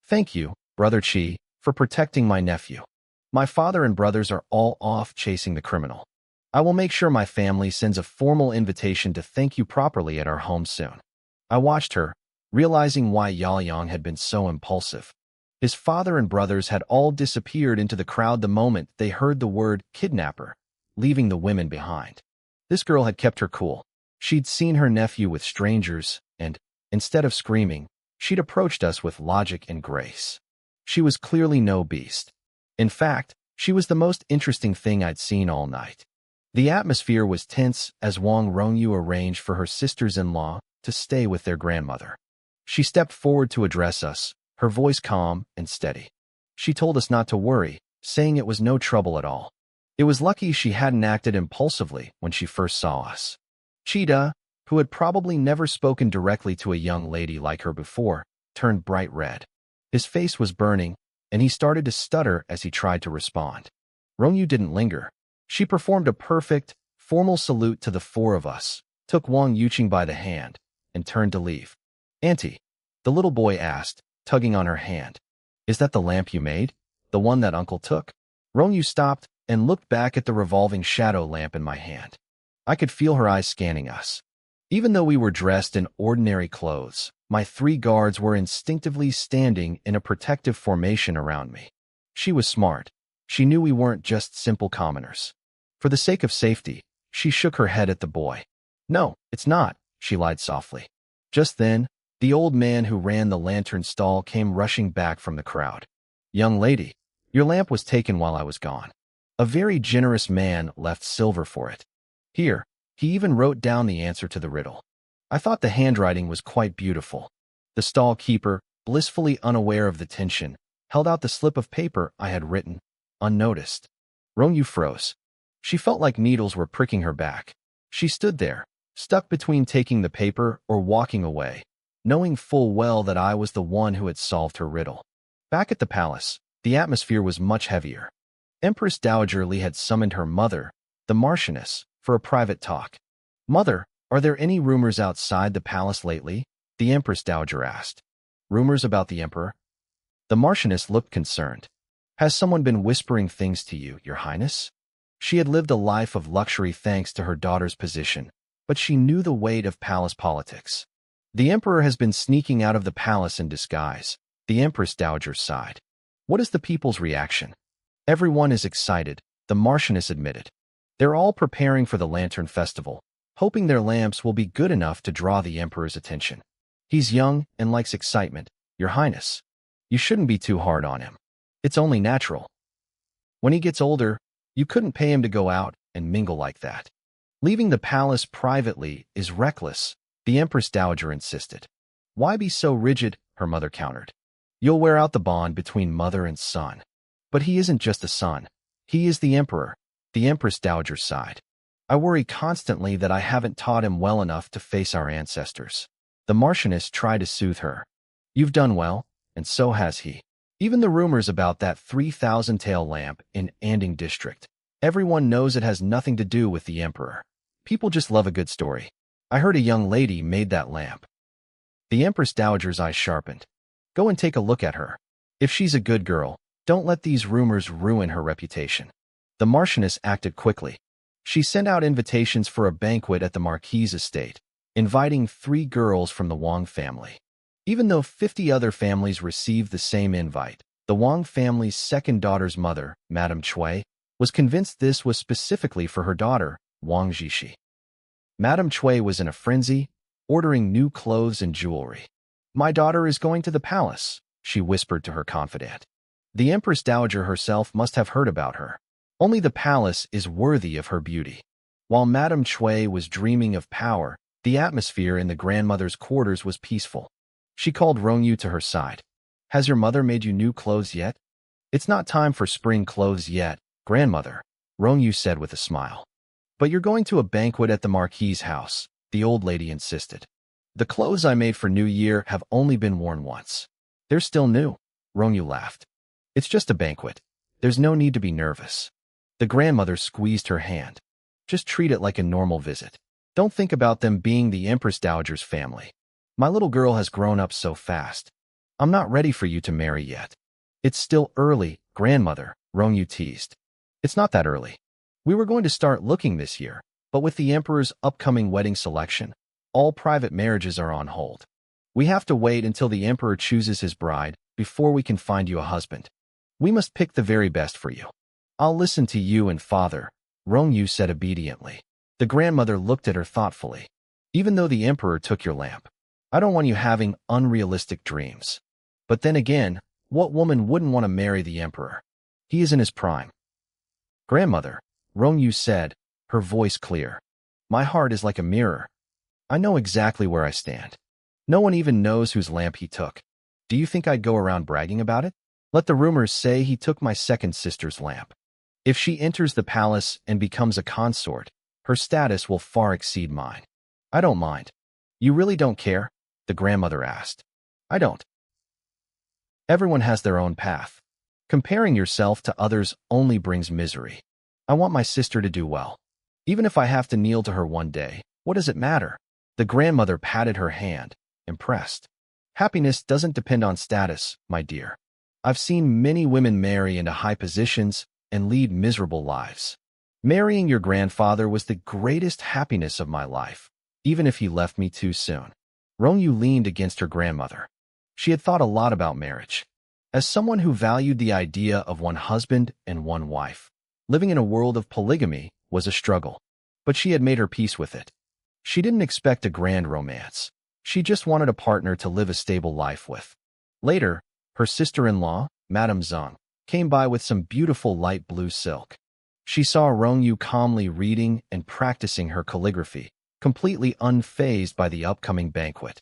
Speaker 1: Thank you, Brother Chi, for protecting my nephew. My father and brothers are all off chasing the criminal. I will make sure my family sends a formal invitation to thank you properly at our home soon. I watched her, realizing why Yaoyang had been so impulsive. His father and brothers had all disappeared into the crowd the moment they heard the word kidnapper, leaving the women behind. This girl had kept her cool. She'd seen her nephew with strangers, and, instead of screaming, she'd approached us with logic and grace. She was clearly no beast. In fact, she was the most interesting thing I'd seen all night. The atmosphere was tense as Wang Rongyu arranged for her sisters-in-law to stay with their grandmother. She stepped forward to address us, her voice calm and steady. She told us not to worry, saying it was no trouble at all. It was lucky she hadn't acted impulsively when she first saw us. Chida, who had probably never spoken directly to a young lady like her before, turned bright red. His face was burning, and he started to stutter as he tried to respond. Rongyu didn't linger. She performed a perfect, formal salute to the four of us, took Wang Yuqing by the hand, and turned to leave. Auntie, the little boy asked, tugging on her hand. Is that the lamp you made? The one that Uncle took? Rongyu stopped and looked back at the revolving shadow lamp in my hand. I could feel her eyes scanning us. Even though we were dressed in ordinary clothes, my 3 guards were instinctively standing in a protective formation around me. She was smart. She knew we weren't just simple commoners. For the sake of safety, she shook her head at the boy. No, it's not, she lied softly. Just then, the old man who ran the lantern stall came rushing back from the crowd. Young lady, your lamp was taken while I was gone. A very generous man left silver for it. Here, he even wrote down the answer to the riddle. I thought the handwriting was quite beautiful. The stall keeper, blissfully unaware of the tension, held out the slip of paper I had written, unnoticed. Rongyu froze. She felt like needles were pricking her back. She stood there, stuck between taking the paper or walking away, knowing full well that I was the one who had solved her riddle. Back at the palace, the atmosphere was much heavier. Empress Dowager Li had summoned her mother, the Marchioness, for a private talk. Mother, are there any rumors outside the palace lately? The Empress Dowager asked. Rumors about the Emperor? The Marchioness looked concerned. Has someone been whispering things to you, Your Highness? She had lived a life of luxury thanks to her daughter's position, but she knew the weight of palace politics. The Emperor has been sneaking out of the palace in disguise, the Empress Dowager sighed. What is the people's reaction? Everyone is excited, the Marchioness admitted. They're all preparing for the Lantern Festival, hoping their lamps will be good enough to draw the Emperor's attention. He's young and likes excitement, Your Highness. You shouldn't be too hard on him. It's only natural. When he gets older, you couldn't pay him to go out and mingle like that. Leaving the palace privately is reckless, the Empress Dowager insisted. Why be so rigid, her mother countered. You'll wear out the bond between mother and son. But he isn't just a son. He is the Emperor, the Empress Dowager sighed. I worry constantly that I haven't taught him well enough to face our ancestors. The Marchioness tried to soothe her. You've done well, and so has he. Even the rumors about that 3,000-tael lamp in Anding District. Everyone knows it has nothing to do with the Emperor. People just love a good story. I heard a young lady made that lamp. The Empress Dowager's eyes sharpened. Go and take a look at her. If she's a good girl, Don't let these rumors ruin her reputation. The Marchioness acted quickly. She sent out invitations for a banquet at the Marquis's estate, inviting 3 girls from the Wang family. Even though 50 other families received the same invite, the Wang family's second daughter's mother, Madame Cui, was convinced this was specifically for her daughter, Wang Jishi. Madame Cui was in a frenzy, ordering new clothes and jewelry. "My daughter is going to the palace," she whispered to her confidant. The Empress Dowager herself must have heard about her. Only the palace is worthy of her beauty. While Madame Cui was dreaming of power, the atmosphere in the grandmother's quarters was peaceful. She called Rongyu to her side. "Has your mother made you new clothes yet?" "It's not time for spring clothes yet, grandmother," Rongyu said with a smile. "But you're going to a banquet at the Marquis's house," the old lady insisted. "The clothes I made for New Year have only been worn once. They're still new," Rongyu laughed. "It's just a banquet. There's no need to be nervous." The grandmother squeezed her hand. "Just treat it like a normal visit. Don't think about them being the Empress Dowager's family. My little girl has grown up so fast. I'm not ready for you to marry yet." "It's still early, grandmother," Rongyu teased. "It's not that early. We were going to start looking this year, but with the Emperor's upcoming wedding selection, all private marriages are on hold. We have to wait until the Emperor chooses his bride before we can find you a husband. We must pick the very best for you." "I'll listen to you and father," Rongyu said obediently. The grandmother looked at her thoughtfully. "Even though the Emperor took your lamp, I don't want you having unrealistic dreams. But then again, what woman wouldn't want to marry the Emperor? He is in his prime." "Grandmother," Rongyu said, her voice clear, "my heart is like a mirror. I know exactly where I stand. No one even knows whose lamp he took. Do you think I'd go around bragging about it? Let the rumors say he took my second sister's lamp. If she enters the palace and becomes a consort, her status will far exceed mine. I don't mind." "You really don't care?" the grandmother asked. "I don't. Everyone has their own path. Comparing yourself to others only brings misery. I want my sister to do well. Even if I have to kneel to her one day, what does it matter?" The grandmother patted her hand, impressed. "Happiness doesn't depend on status, my dear. I've seen many women marry into high positions and lead miserable lives. Marrying your grandfather was the greatest happiness of my life, even if he left me too soon." Rongyu leaned against her grandmother. She had thought a lot about marriage. As someone who valued the idea of one husband and one wife, living in a world of polygamy was a struggle, but she had made her peace with it. She didn't expect a grand romance. She just wanted a partner to live a stable life with. Later, her sister-in-law, Madame Zhang, came by with some beautiful light blue silk. She saw Rongyu calmly reading and practicing her calligraphy, completely unfazed by the upcoming banquet.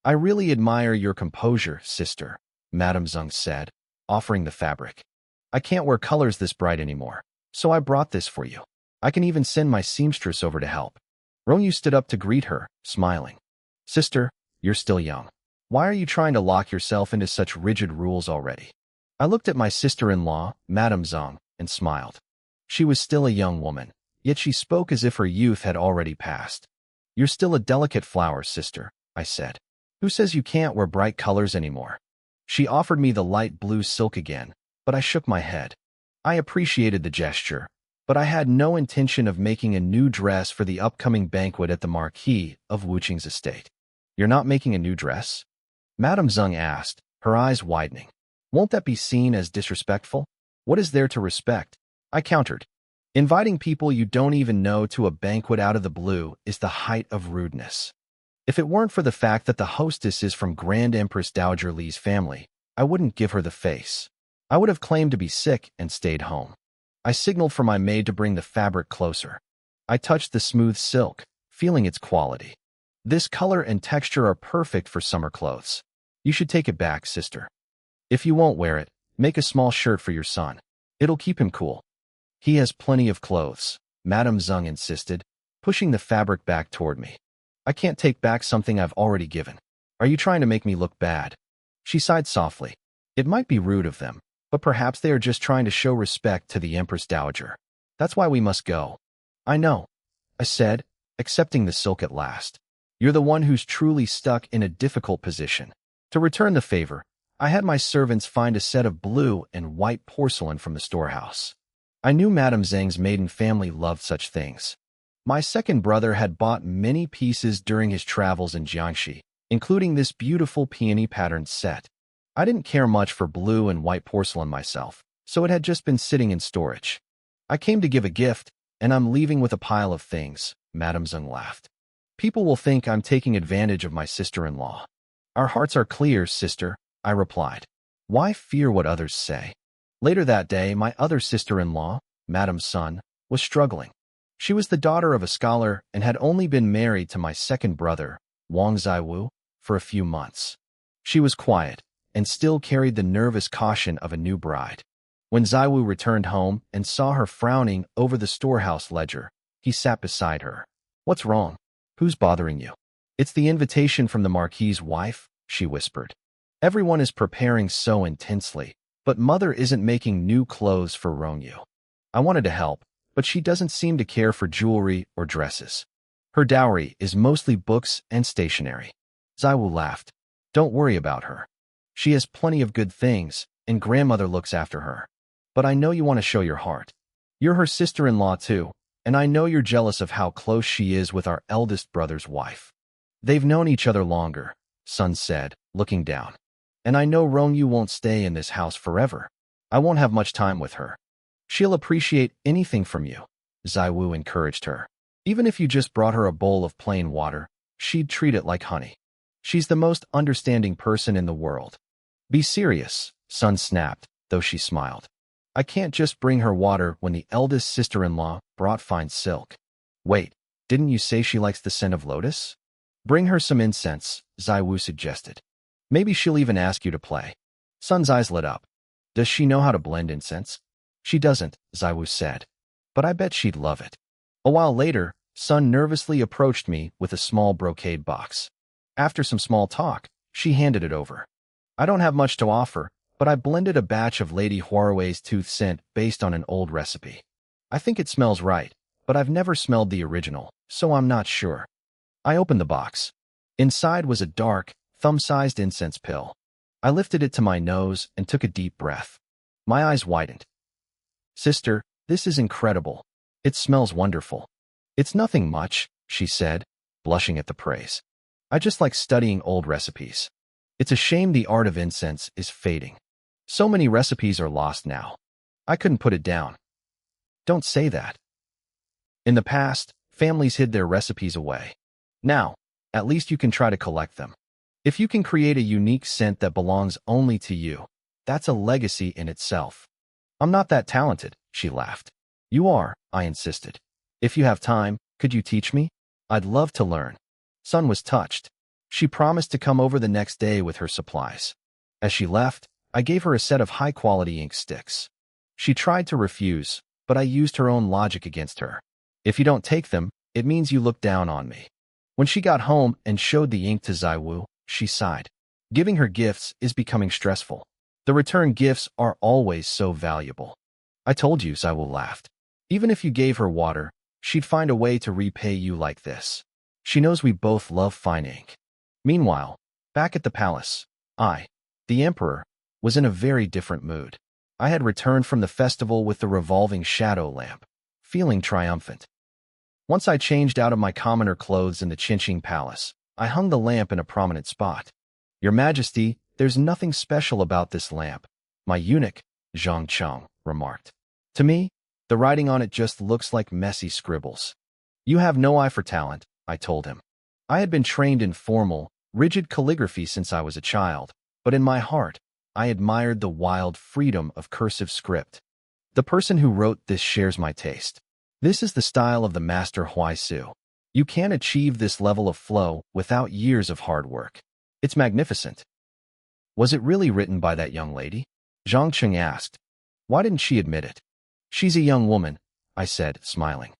Speaker 1: "I really admire your composure, sister," Madame Zhang said, offering the fabric. "I can't wear colors this bright anymore, so I brought this for you. I can even send my seamstress over to help." Rongyu stood up to greet her, smiling. "Sister, you're still young. Why are you trying to lock yourself into such rigid rules already?" I looked at my sister-in-law, Madame Zhang, and smiled. She was still a young woman, yet she spoke as if her youth had already passed. "You're still a delicate flower, sister," I said. "Who says you can't wear bright colors anymore?" She offered me the light blue silk again, but I shook my head. I appreciated the gesture, but I had no intention of making a new dress for the upcoming banquet at the Marquis of Wuqing's estate. "You're not making a new dress?" Madame Zhang asked, her eyes widening. "Won't that be seen as disrespectful? What is there to respect?" I countered. "Inviting people you don't even know to a banquet out of the blue is the height of rudeness. If it weren't for the fact that the hostess is from Grand Empress Dowager Li's family, I wouldn't give her the face. I would have claimed to be sick and stayed home." I signaled for my maid to bring the fabric closer. I touched the smooth silk, feeling its quality. "This color and texture are perfect for summer clothes. You should take it back, sister. If you won't wear it, make a small shirt for your son. It'll keep him cool." "He has plenty of clothes," Madame Zhang insisted, pushing the fabric back toward me. "I can't take back something I've already given. Are you trying to make me look bad?" She sighed softly. "It might be rude of them, but perhaps they are just trying to show respect to the Empress Dowager. That's why we must go." "I know," I said, accepting the silk at last. "You're the one who's truly stuck in a difficult position. To return the favor, I had my servants find a set of blue and white porcelain from the storehouse. I knew Madame Zhang's maiden family loved such things. My second brother had bought many pieces during his travels in Jiangxi, including this beautiful peony-patterned set. I didn't care much for blue and white porcelain myself, so it had just been sitting in storage. I came to give a gift, and I'm leaving with a pile of things, Madame Zhang laughed. People will think I'm taking advantage of my sister-in-law. Our hearts are clear, sister, I replied. Why fear what others say? Later that day, my other sister-in-law, Madame Sun, was struggling. She was the daughter of a scholar and had only been married to my second brother, Wang Zaiwu, for a few months. She was quiet and still carried the nervous caution of a new bride. When Zaiwu returned home and saw her frowning over the storehouse ledger, he sat beside her. What's wrong? Who's bothering you? It's the invitation from the Marquis's wife, she whispered. Everyone is preparing so intensely, but mother isn't making new clothes for Rongyu. I wanted to help, but she doesn't seem to care for jewelry or dresses. Her dowry is mostly books and stationery. Zaiwu laughed. Don't worry about her. She has plenty of good things, and grandmother looks after her. But I know you want to show your heart. You're her sister-in-law too, and I know you're jealous of how close she is with our eldest brother's wife. They've known each other longer, Sun said, looking down. And I know Rongyu won't stay in this house forever. I won't have much time with her. She'll appreciate anything from you, Zaiwu encouraged her. Even if you just brought her a bowl of plain water, she'd treat it like honey. She's the most understanding person in the world. Be serious, Sun snapped, though she smiled. I can't just bring her water when the eldest sister-in-law brought fine silk. Wait, didn't you say she likes the scent of lotus? Bring her some incense, Zaiwu suggested. Maybe she'll even ask you to play. Sun's eyes lit up. Does she know how to blend incense? She doesn't, Zaiwu said. But I bet she'd love it. A while later, Sun nervously approached me with a small brocade box. After some small talk, she handed it over. I don't have much to offer, but I blended a batch of Lady Huawei's tooth scent based on an old recipe. I think it smells right, but I've never smelled the original, so I'm not sure. I opened the box. Inside was a dark, thumb-sized incense pill. I lifted it to my nose and took a deep breath. My eyes widened. Sister, this is incredible. It smells wonderful. It's nothing much, she said, blushing at the praise. I just like studying old recipes. It's a shame the art of incense is fading. So many recipes are lost now. I couldn't put it down. Don't say that. In the past, families hid their recipes away. Now, at least you can try to collect them. If you can create a unique scent that belongs only to you, that's a legacy in itself. I'm not that talented, she laughed. You are, I insisted. If you have time, could you teach me? I'd love to learn. Sun was touched. She promised to come over the next day with her supplies. As she left, I gave her a set of high-quality ink sticks. She tried to refuse, but I used her own logic against her. If you don't take them, it means you look down on me. When she got home and showed the ink to Zaiwu, she sighed. Giving her gifts is becoming stressful. The return gifts are always so valuable. I told you, Zaiwu laughed. Even if you gave her water, she'd find a way to repay you like this. She knows we both love fine ink. Meanwhile, back at the palace, I, the emperor, was in a very different mood. I had returned from the festival with the revolving shadow lamp, feeling triumphant. Once I changed out of my commoner clothes in the Qinqing Palace, I hung the lamp in a prominent spot. Your Majesty, there's nothing special about this lamp, my eunuch, Zhang Cheng, remarked. To me, the writing on it just looks like messy scribbles. You have no eye for talent, I told him. I had been trained in formal, rigid calligraphy since I was a child, but in my heart, I admired the wild freedom of cursive script. The person who wrote this shares my taste. This is the style of the master Huaisu. You can't achieve this level of flow without years of hard work. It's magnificent. Was it really written by that young lady? Zhang Cheng asked. Why didn't she admit it? She's a young woman, I said, smiling.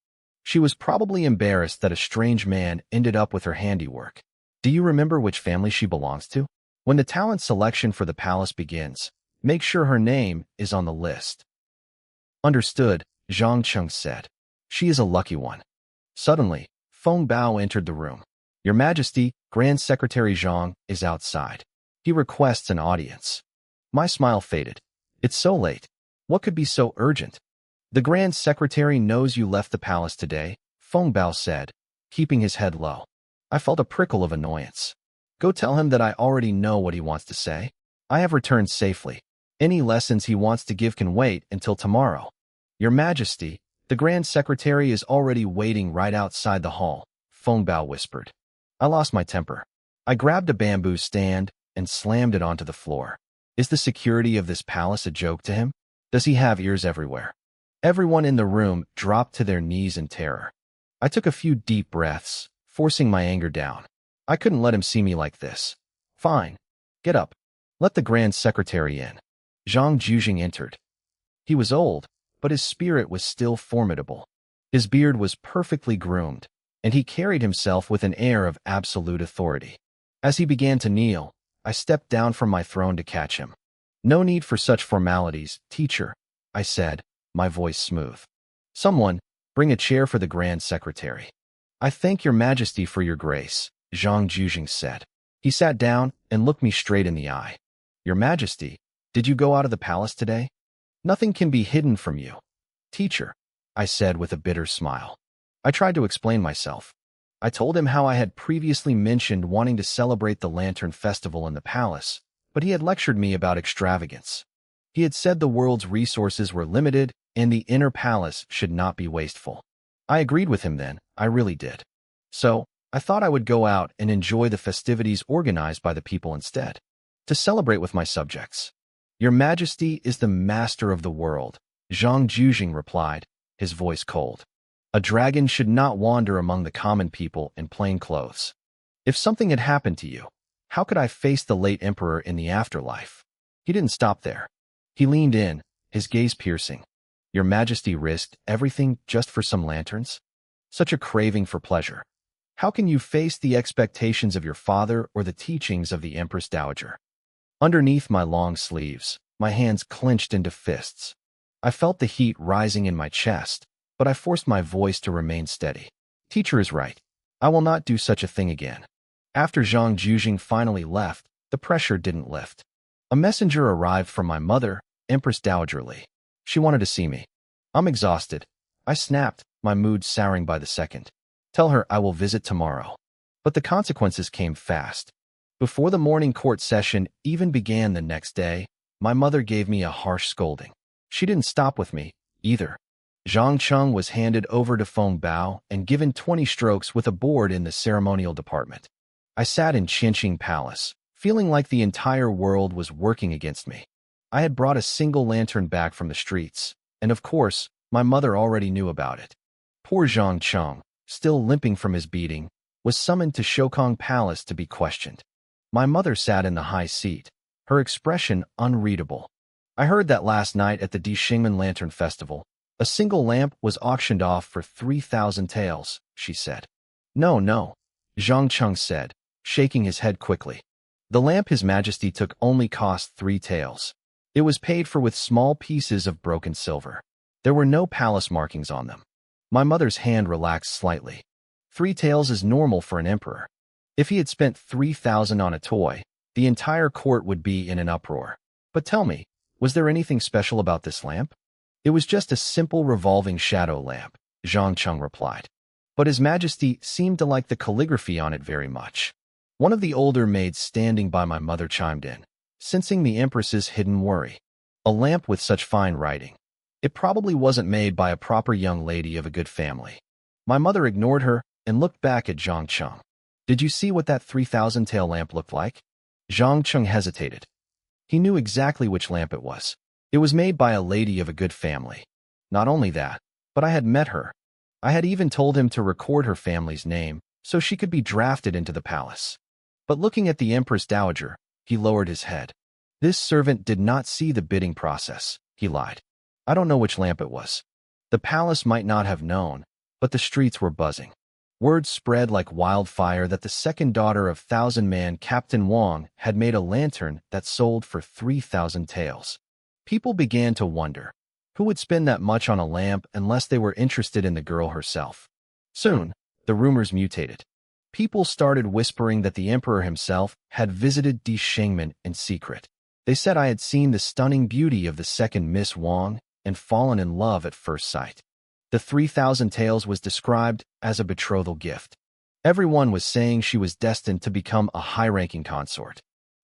Speaker 1: She was probably embarrassed that a strange man ended up with her handiwork. Do you remember which family she belongs to? When the talent selection for the palace begins, make sure her name is on the list. Understood, Zhang Cheng said. She is a lucky one. Suddenly, Feng Bao entered the room. Your Majesty, Grand Secretary Zhang is outside. He requests an audience. My smile faded. It's so late. What could be so urgent? The Grand Secretary knows you left the palace today, Feng Bao said, keeping his head low. I felt a prickle of annoyance. Go tell him that I already know what he wants to say. I have returned safely. Any lessons he wants to give can wait until tomorrow. Your Majesty, the Grand Secretary is already waiting right outside the hall, Feng Bao whispered. I lost my temper. I grabbed a bamboo stand and slammed it onto the floor. Is the security of this palace a joke to him? Does he have ears everywhere? Everyone in the room dropped to their knees in terror. I took a few deep breaths, forcing my anger down. I couldn't let him see me like this. Fine. Get up. Let the Grand Secretary in. Zhang Jujing entered. He was old, but his spirit was still formidable. His beard was perfectly groomed, and he carried himself with an air of absolute authority. As he began to kneel, I stepped down from my throne to catch him. No need for such formalities, teacher, I said, my voice smooth. Someone, bring a chair for the Grand Secretary. I thank your Majesty for your grace, Zhang Jujing said. He sat down and looked me straight in the eye. Your Majesty, did you go out of the palace today? Nothing can be hidden from you. Teacher, I said with a bitter smile. I tried to explain myself. I told him how I had previously mentioned wanting to celebrate the Lantern Festival in the palace, but he had lectured me about extravagance. He had said the world's resources were limited and the inner palace should not be wasteful. I agreed with him then, I really did. So, I thought I would go out and enjoy the festivities organized by the people instead, to celebrate with my subjects. Your Majesty is the master of the world, Zhang Jujing replied, his voice cold. A dragon should not wander among the common people in plain clothes. If something had happened to you, how could I face the late emperor in the afterlife? He didn't stop there. He leaned in, his gaze piercing. Your Majesty risked everything just for some lanterns? Such a craving for pleasure. How can you face the expectations of your father or the teachings of the Empress Dowager? Underneath my long sleeves, my hands clenched into fists. I felt the heat rising in my chest, but I forced my voice to remain steady. Teacher is right. I will not do such a thing again. After Zhang Jujing finally left, the pressure didn't lift. A messenger arrived from my mother, Empress Dowager Li. She wanted to see me. I'm exhausted. I snapped, my mood souring by the second. Tell her I will visit tomorrow. But the consequences came fast. Before the morning court session even began the next day, my mother gave me a harsh scolding. She didn't stop with me, either. Zhang Cheng was handed over to Feng Bao and given 20 strokes with a board in the ceremonial department. I sat in Qinqing Palace, feeling like the entire world was working against me. I had brought a single lantern back from the streets, and of course, my mother already knew about it. Poor Zhang Cheng, still limping from his beating, was summoned to Shokong Palace to be questioned. My mother sat in the high seat, her expression unreadable. I heard that last night at the Dishingmen Lantern Festival, a single lamp was auctioned off for 3,000 taels, she said. No, Zhang Cheng said, shaking his head quickly. The lamp His Majesty took only cost 3 taels. It was paid for with small pieces of broken silver. There were no palace markings on them. My mother's hand relaxed slightly. 3 taels is normal for an emperor. If he had spent 3,000 on a toy, the entire court would be in an uproar. But tell me, was there anything special about this lamp? It was just a simple revolving shadow lamp, Zhang Cheng replied. But His Majesty seemed to like the calligraphy on it very much. One of the older maids standing by my mother chimed in, sensing the Empress's hidden worry. A lamp with such fine writing. It probably wasn't made by a proper young lady of a good family. My mother ignored her and looked back at Zhang Cheng. Did you see what that 3,000 tael lamp looked like? Zhang Cheng hesitated. He knew exactly which lamp it was. It was made by a lady of a good family. Not only that, but I had met her. I had even told him to record her family's name so she could be drafted into the palace. But looking at the Empress Dowager, he lowered his head. This servant did not see the bidding process, he lied. I don't know which lamp it was. The palace might not have known, but the streets were buzzing. Word spread like wildfire that the second daughter of Thousand-Man Captain Wang had made a lantern that sold for 3,000 taels. People began to wonder, who would spend that much on a lamp unless they were interested in the girl herself? Soon, the rumors mutated. People started whispering that the emperor himself had visited Dishingmen in secret. They said I had seen the stunning beauty of the second Miss Wang and fallen in love at first sight. The 3,000 taels was described as a betrothal gift. Everyone was saying she was destined to become a high-ranking consort.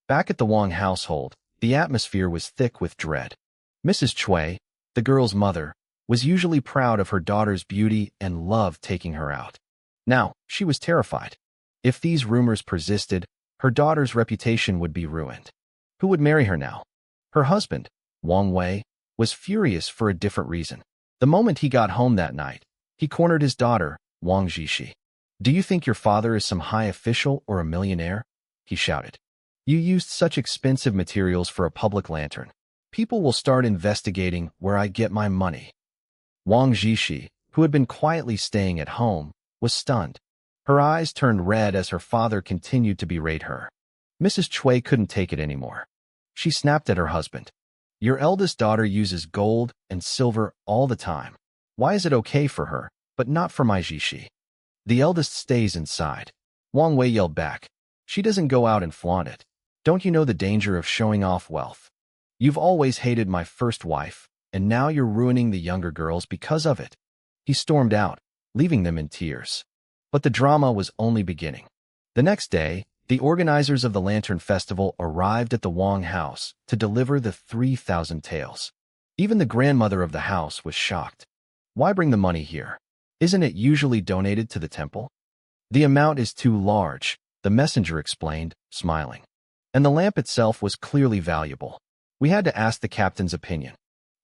Speaker 1: Back at the Wang household, the atmosphere was thick with dread. Mrs. Chui, the girl's mother, was usually proud of her daughter's beauty and loved taking her out. Now, she was terrified. If these rumors persisted, her daughter's reputation would be ruined. Who would marry her now? Her husband, Wang Wei, was furious for a different reason. The moment he got home that night, he cornered his daughter, Wang Jishi. "Do you think your father is some high official or a millionaire?" he shouted. "You used such expensive materials for a public lantern. People will start investigating where I get my money." Wang Jishi, who had been quietly staying at home, was stunned. Her eyes turned red as her father continued to berate her. Mrs. Chui couldn't take it anymore. She snapped at her husband. "Your eldest daughter uses gold and silver all the time. Why is it okay for her, but not for my Jishi?" "The eldest stays inside," Wang Wei yelled back. "She doesn't go out and flaunt it. Don't you know the danger of showing off wealth? You've always hated my first wife, and now you're ruining the younger girls because of it." He stormed out, leaving them in tears. But the drama was only beginning. The next day, the organizers of the Lantern Festival arrived at the Wang house to deliver the 3,000 taels. Even the grandmother of the house was shocked. "Why bring the money here? Isn't it usually donated to the temple?" "The amount is too large," the messenger explained, smiling. "And the lamp itself was clearly valuable. We had to ask the captain's opinion."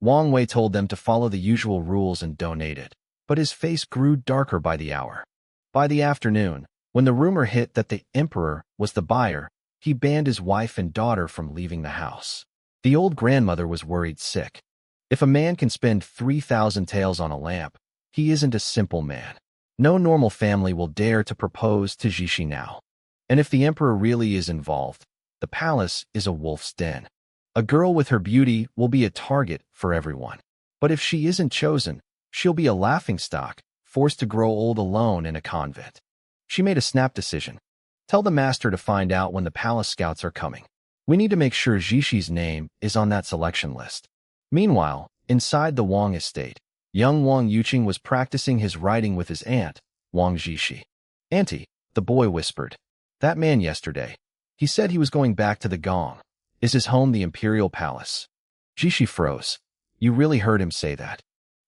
Speaker 1: Wang Wei told them to follow the usual rules and donate it, but his face grew darker by the hour. By the afternoon, when the rumor hit that the emperor was the buyer, he banned his wife and daughter from leaving the house. The old grandmother was worried sick. If a man can spend 3,000 taels on a lamp, he isn't a simple man. No normal family will dare to propose to Jishi now. And if the emperor really is involved, the palace is a wolf's den. A girl with her beauty will be a target for everyone. But if she isn't chosen, she'll be a laughingstock, forced to grow old alone in a convent. She made a snap decision. "Tell the master to find out when the palace scouts are coming. We need to make sure Jishi's name is on that selection list." Meanwhile, inside the Wang estate, young Wang Yuqing was practicing his writing with his aunt, Wang Jishi. "Auntie," the boy whispered. "That man yesterday. He said he was going back to the Gong. Is his home the imperial palace?" Jishi froze. "You really heard him say that?"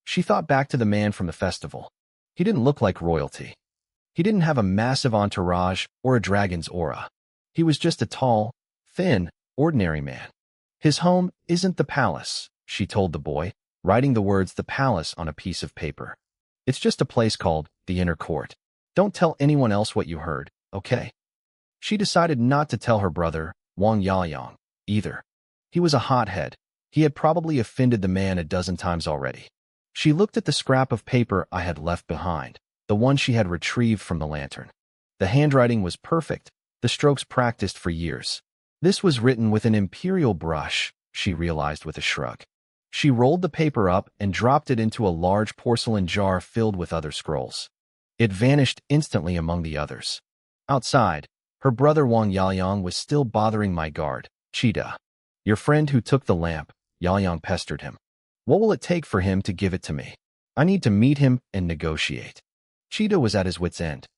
Speaker 1: She thought back to the man from the festival. He didn't look like royalty. He didn't have a massive entourage or a dragon's aura. He was just a tall, thin, ordinary man. "His home isn't the palace," she told the boy, writing the words "the palace" on a piece of paper. "It's just a place called the inner court. Don't tell anyone else what you heard, okay?" She decided not to tell her brother, Wang Yaoyang, either. He was a hothead. He had probably offended the man a dozen times already. She looked at the scrap of paper I had left behind, the one she had retrieved from the lantern. The handwriting was perfect, the strokes practiced for years. This was written with an imperial brush, she realized with a shrug. She rolled the paper up and dropped it into a large porcelain jar filled with other scrolls. It vanished instantly among the others. Outside, her brother Wang Yaoyang was still bothering my guard, Cheetah. "Your friend who took the lamp," Yaoyang pestered him. "What will it take for him to give it to me? I need to meet him and negotiate." Cheetah was at his wit's end.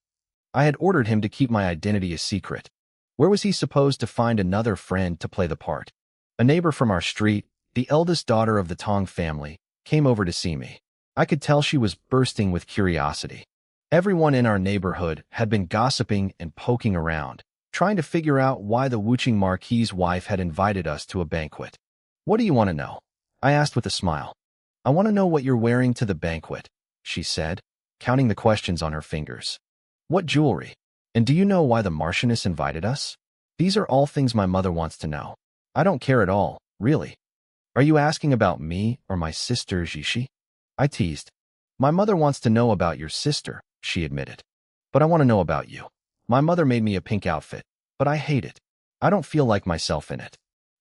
Speaker 1: I had ordered him to keep my identity a secret. Where was he supposed to find another friend to play the part? A neighbor from our street, the eldest daughter of the Tong family, came over to see me. I could tell she was bursting with curiosity. Everyone in our neighborhood had been gossiping and poking around, trying to figure out why the Wuching Marquis's wife had invited us to a banquet. "What do you want to know?" I asked with a smile. "I want to know what you're wearing to the banquet," she said, counting the questions on her fingers. "What jewelry? And do you know why the Marchioness invited us? These are all things my mother wants to know. I don't care at all, really." "Are you asking about me or my sister Jishi?" I teased. "My mother wants to know about your sister," she admitted. "But I want to know about you. My mother made me a pink outfit, but I hate it. I don't feel like myself in it."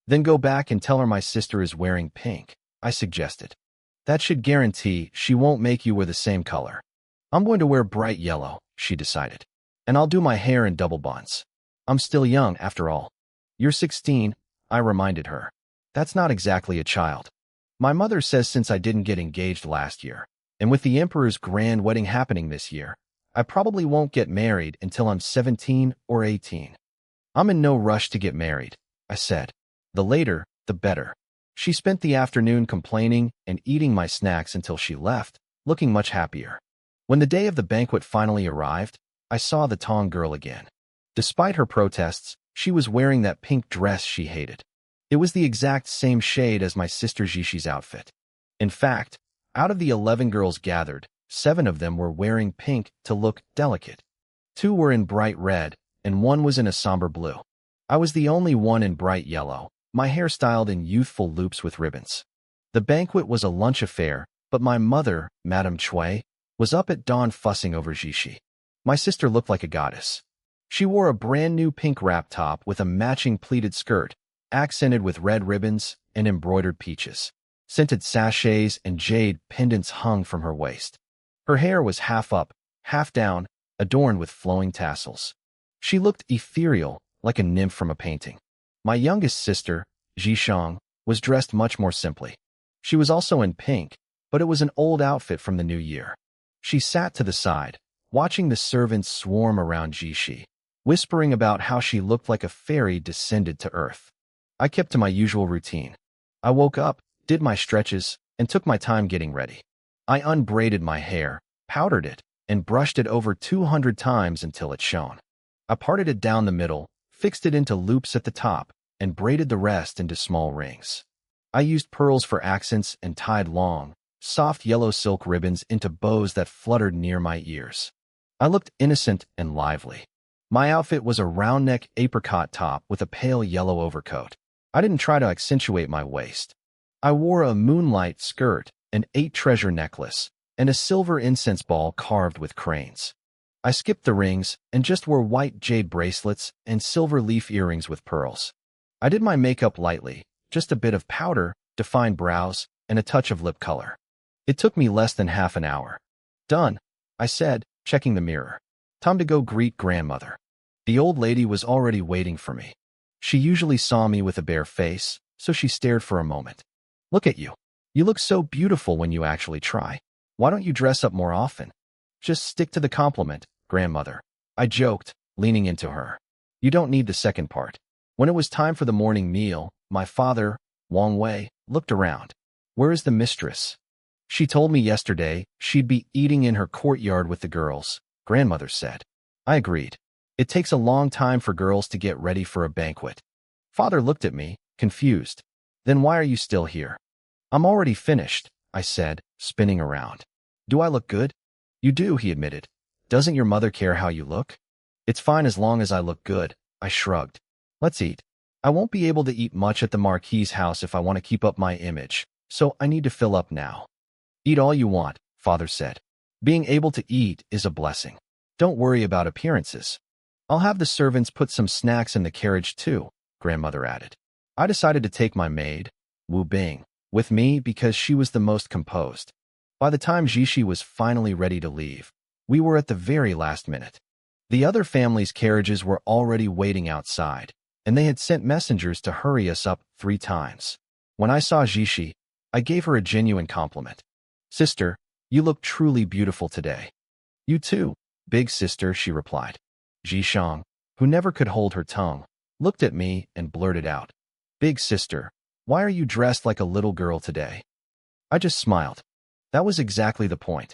Speaker 1: "Then go back and tell her my sister is wearing pink," I suggested. "That should guarantee she won't make you wear the same color." "I'm going to wear bright yellow," she decided. "And I'll do my hair in double buns. I'm still young, after all." "You're 16, I reminded her. That's not exactly a child. My mother says since I didn't get engaged last year, and with the Emperor's grand wedding happening this year, I probably won't get married until I'm 17 or 18. I'm in no rush to get married, I said. The later, the better. She spent the afternoon complaining and eating my snacks until she left, looking much happier. When the day of the banquet finally arrived, I saw the Tong girl again. Despite her protests, she was wearing that pink dress she hated. It was the exact same shade as my sister Jishi's outfit. In fact, out of the 11 girls gathered, 7 of them were wearing pink to look delicate. 2 were in bright red, and 1 was in a somber blue. I was the only one in bright yellow, my hair styled in youthful loops with ribbons. The banquet was a lunch affair, but my mother, Madame Chui, was up at dawn fussing over Jishi. My sister looked like a goddess. She wore a brand new pink wrap top with a matching pleated skirt, accented with red ribbons and embroidered peaches. Scented sachets and jade pendants hung from her waist. Her hair was half up, half down, adorned with flowing tassels. She looked ethereal, like a nymph from a painting. My youngest sister, Jishang, was dressed much more simply. She was also in pink, but it was an old outfit from the new year. She sat to the side, watching the servants swarm around Jishi, whispering about how she looked like a fairy descended to earth. I kept to my usual routine. I woke up, did my stretches, and took my time getting ready. I unbraided my hair, powdered it, and brushed it over 200 times until it shone. I parted it down the middle, fixed it into loops at the top, and braided the rest into small rings. I used pearls for accents and tied long, soft yellow silk ribbons into bows that fluttered near my ears. I looked innocent and lively. My outfit was a round-neck apricot top with a pale yellow overcoat. I didn't try to accentuate my waist. I wore a moonlight skirt, an 8-treasure necklace, and a silver incense ball carved with cranes. I skipped the rings and just wore white jade bracelets and silver leaf earrings with pearls. I did my makeup lightly, just a bit of powder, defined brows, and a touch of lip color. It took me less than half an hour. Done, I said, checking the mirror. Time to go greet grandmother. The old lady was already waiting for me. She usually saw me with a bare face, so she stared for a moment. Look at you. You look so beautiful when you actually try. Why don't you dress up more often? Just stick to the compliment, grandmother. I joked, leaning into her. You don't need the second part. When it was time for the morning meal, my father, Wang Wei, looked around. Where is the mistress? She told me yesterday she'd be eating in her courtyard with the girls, grandmother said. I agreed. It takes a long time for girls to get ready for a banquet. Father looked at me, confused. Then why are you still here? I'm already finished, I said, spinning around. Do I look good? You do, he admitted. Doesn't your mother care how you look? It's fine as long as I look good, I shrugged. Let's eat. I won't be able to eat much at the Marquis's house if I want to keep up my image, so I need to fill up now. Eat all you want, Father said. Being able to eat is a blessing. Don't worry about appearances. I'll have the servants put some snacks in the carriage too, grandmother added. I decided to take my maid, Wu Bing, with me because she was the most composed. By the time Jishi was finally ready to leave, we were at the very last minute. The other family's carriages were already waiting outside, and they had sent messengers to hurry us up 3 times. When I saw Jishi, I gave her a genuine compliment. Sister, you look truly beautiful today. You too, big sister, she replied. Jishang, who never could hold her tongue, looked at me and blurted out, Big sister, why are you dressed like a little girl today? I just smiled. That was exactly the point.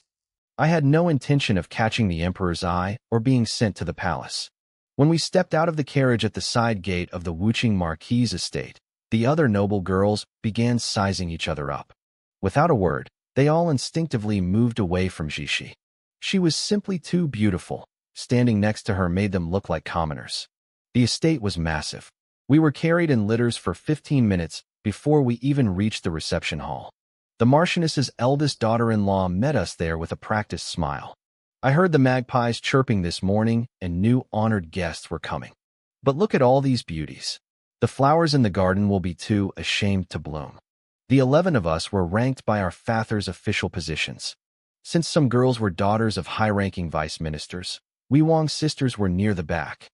Speaker 1: I had no intention of catching the emperor's eye or being sent to the palace. When we stepped out of the carriage at the side gate of the Wuqing Marquis estate, the other noble girls began sizing each other up. Without a word, they all instinctively moved away from Jishi. She was simply too beautiful. Standing next to her made them look like commoners. The estate was massive. We were carried in litters for 15 minutes before we even reached the reception hall. The Marchioness's eldest daughter-in-law met us there with a practiced smile. I heard the magpies chirping this morning and knew honored guests were coming. But look at all these beauties. The flowers in the garden will be too ashamed to bloom. The 11 of us were ranked by our father's official positions. Since some girls were daughters of high-ranking vice ministers, we Wang sisters were near the back.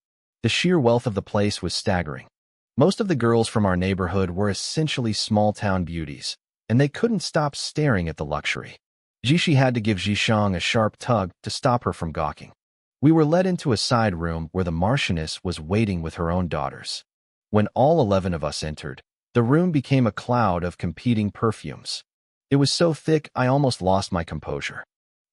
Speaker 1: The sheer wealth of the place was staggering. Most of the girls from our neighborhood were essentially small-town beauties, and they couldn't stop staring at the luxury. Jishi had to give Zhishang a sharp tug to stop her from gawking. We were led into a side room where the Marchioness was waiting with her own daughters. When all 11 of us entered, the room became a cloud of competing perfumes. It was so thick I almost lost my composure.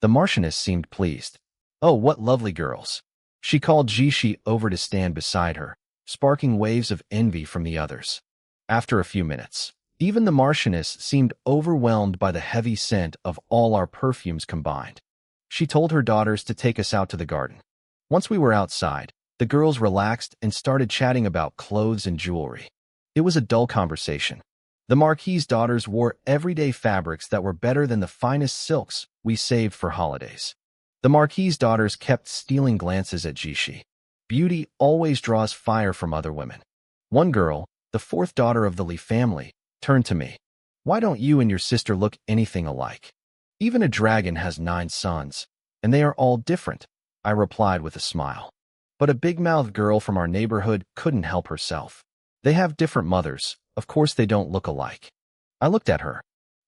Speaker 1: The Marchioness seemed pleased. "Oh, what lovely girls." She called Jishi over to stand beside her, sparking waves of envy from the others. After a few minutes, even the Marchioness seemed overwhelmed by the heavy scent of all our perfumes combined. She told her daughters to take us out to the garden. Once we were outside, the girls relaxed and started chatting about clothes and jewelry. It was a dull conversation. The Marquis's daughters wore everyday fabrics that were better than the finest silks we saved for holidays. The Marquis's daughters kept stealing glances at Jishi. Beauty always draws fire from other women. One girl, the fourth daughter of the Li family, turned to me. "Why don't you and your sister look anything alike? Even a dragon has 9 sons, and they are all different," I replied with a smile. But a big-mouthed girl from our neighborhood couldn't help herself. "They have different mothers. Of course they don't look alike." I looked at her.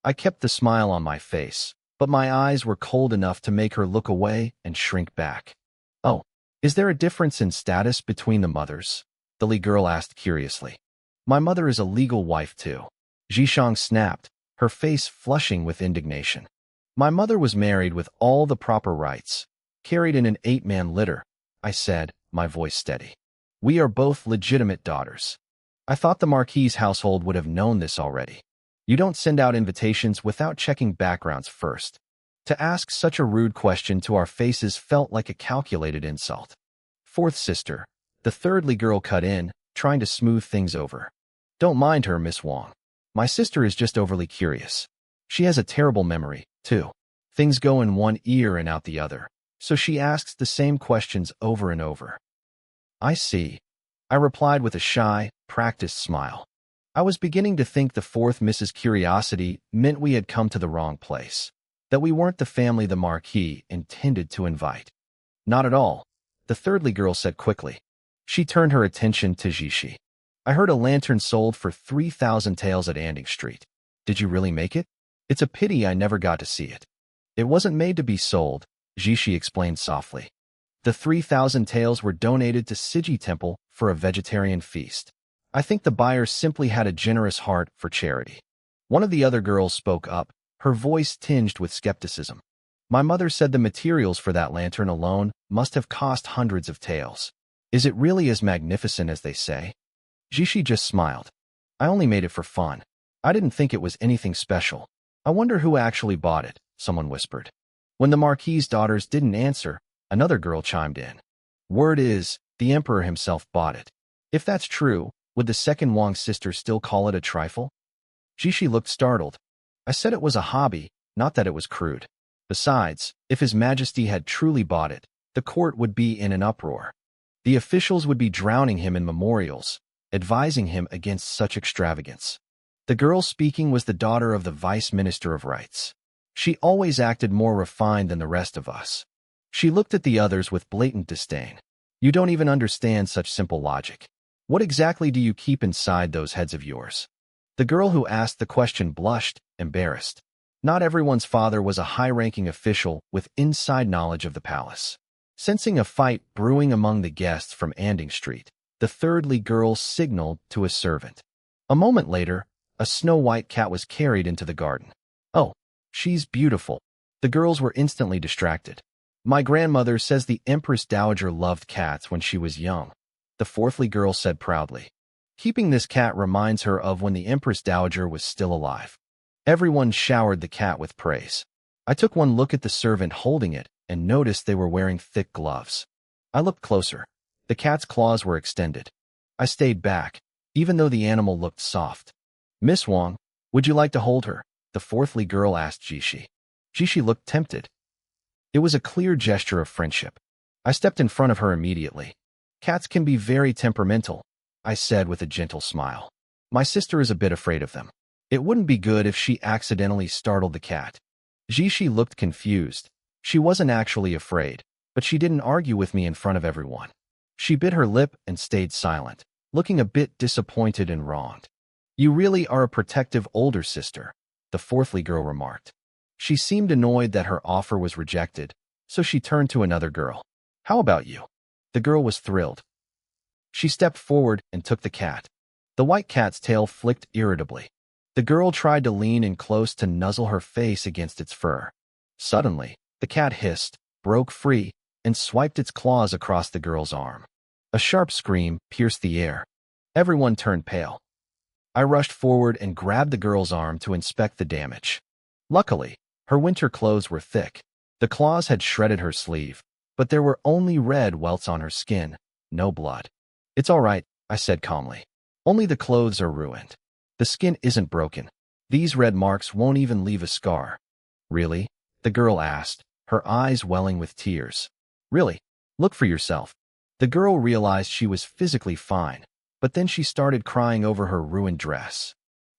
Speaker 1: I kept the smile on my face, but my eyes were cold enough to make her look away and shrink back. "Oh, is there a difference in status between the mothers?" the Li girl asked curiously. "My mother is a legal wife too." Zhishang snapped, her face flushing with indignation. "My mother was married with all the proper rights, carried in an 8-man litter," I said, my voice steady. "We are both legitimate daughters." I thought the Marquis's household would have known this already. You don't send out invitations without checking backgrounds first. To ask such a rude question to our faces felt like a calculated insult. "Fourth sister," the third Li girl cut in, trying to smooth things over. "Don't mind her, Miss Wang. My sister is just overly curious. She has a terrible memory, too. Things go in one ear and out the other, so she asks the same questions over and over." "I see," I replied with a shy, practiced smile. I was beginning to think the fourth Mrs. Curiosity meant we had come to the wrong place, that we weren't the family the Marquis intended to invite. "Not at all," the thirdly girl said quickly. She turned her attention to Jishi. "I heard a lantern sold for 3,000 taels at Anding Street. Did you really make it? It's a pity I never got to see it." "It wasn't made to be sold," Jishi explained softly. "The 3,000 taels were donated to Siji Temple for a vegetarian feast. I think the buyer simply had a generous heart for charity." One of the other girls spoke up, her voice tinged with skepticism. "My mother said the materials for that lantern alone must have cost hundreds of taels. Is it really as magnificent as they say?" Jishi just smiled. "I only made it for fun. I didn't think it was anything special." "I wonder who actually bought it," someone whispered. When the Marquis's daughters didn't answer, another girl chimed in. "Word is, the Emperor himself bought it. If that's true, would the second Wang sister still call it a trifle?" Jishi looked startled. "I said it was a hobby, not that it was crude. Besides, if His Majesty had truly bought it, the court would be in an uproar. The officials would be drowning him in memorials, advising him against such extravagance." The girl speaking was the daughter of the Vice Minister of Rights. She always acted more refined than the rest of us. She looked at the others with blatant disdain. "You don't even understand such simple logic. What exactly do you keep inside those heads of yours?" The girl who asked the question blushed, embarrassed. Not everyone's father was a high-ranking official with inside knowledge of the palace. Sensing a fight brewing among the guests from Anding Street, the third Li girl signaled to a servant. A moment later, a snow-white cat was carried into the garden. "Oh, she's beautiful." The girls were instantly distracted. "My grandmother says the Empress Dowager loved cats when she was young," the fourthly girl said proudly. "Keeping this cat reminds her of when the Empress Dowager was still alive." Everyone showered the cat with praise. I took one look at the servant holding it and noticed they were wearing thick gloves. I looked closer. The cat's claws were extended. I stayed back, even though the animal looked soft. "Miss Wang, would you like to hold her?" the fourthly girl asked Jishi. Jishi looked tempted. It was a clear gesture of friendship. I stepped in front of her immediately. "Cats can be very temperamental," I said with a gentle smile. "My sister is a bit afraid of them. It wouldn't be good if she accidentally startled the cat." Jishi looked confused. She wasn't actually afraid, but she didn't argue with me in front of everyone. She bit her lip and stayed silent. looking a bit disappointed and wronged. You really are a protective older sister, the fourthly girl remarked. She seemed annoyed that her offer was rejected, so she turned to another girl. How about you? The girl was thrilled. She stepped forward and took the cat. The white cat's tail flicked irritably. The girl tried to lean in close to nuzzle her face against its fur. Suddenly, the cat hissed, broke free, and swiped its claws across the girl's arm. A sharp scream pierced the air. Everyone turned pale. I rushed forward and grabbed the girl's arm to inspect the damage. Luckily, her winter clothes were thick. The claws had shredded her sleeve, but there were only red welts on her skin, no blood. It's all right, I said calmly. Only the clothes are ruined. The skin isn't broken. These red marks won't even leave a scar. Really? The girl asked, her eyes welling with tears. Really? Look for yourself. The girl realized she was physically fine, but then she started crying over her ruined dress.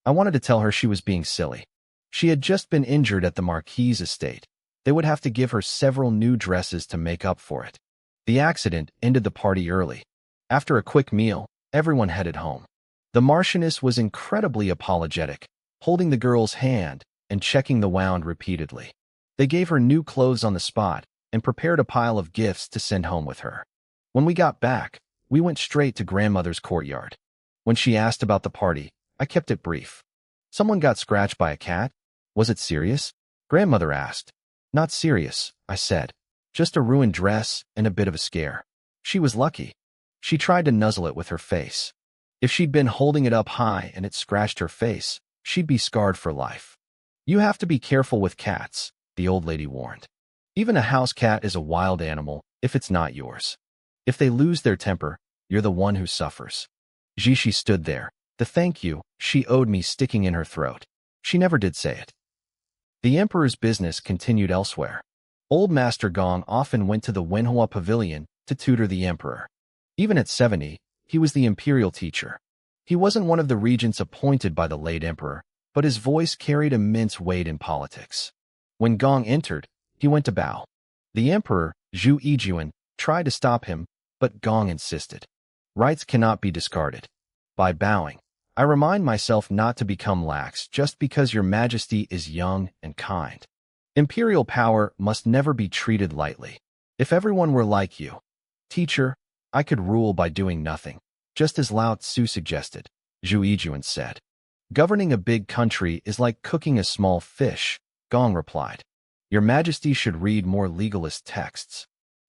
Speaker 1: I wanted to tell her she was being silly. She had just been injured at the Marquis' estate. They would have to give her several new dresses to make up for it. The accident ended the party early. After a quick meal, everyone headed home. The Marchioness was incredibly apologetic, holding the girl's hand and checking the wound repeatedly. They gave her new clothes on the spot and prepared a pile of gifts to send home with her. When we got back, we went straight to grandmother's courtyard. When she asked about the party, I kept it brief. Someone got scratched by a cat? Was it serious? Grandmother asked. Not serious, I said. Just a ruined dress and a bit of a scare. She was lucky. She tried to nuzzle it with her face. If she'd been holding it up high and it scratched her face, she'd be scarred for life. You have to be careful with cats, the old lady warned. Even a house cat is a wild animal if it's not yours. If they lose their temper, you're the one who suffers. Jishi stood there, the thank you she owed me sticking in her throat. She never did say it. The emperor's business continued elsewhere. Old Master Gong often went to the Wenhua Pavilion to tutor the emperor. Even at 70, he was the imperial teacher. He wasn't one of the regents appointed by the late emperor, but his voice carried immense weight in politics. When Gong entered, he went to bow. The emperor, Zhu Yijuan, tried to stop him, but Gong insisted. Rights cannot be discarded. By bowing, I remind myself not to become lax just because your majesty is young and kind. Imperial power must never be treated lightly. If everyone were like you, teacher, I could rule by doing nothing, just as Lao Tzu suggested, Zhu Yijuan said. Governing a big country is like cooking a small fish, Gong replied. Your majesty should read more legalist texts.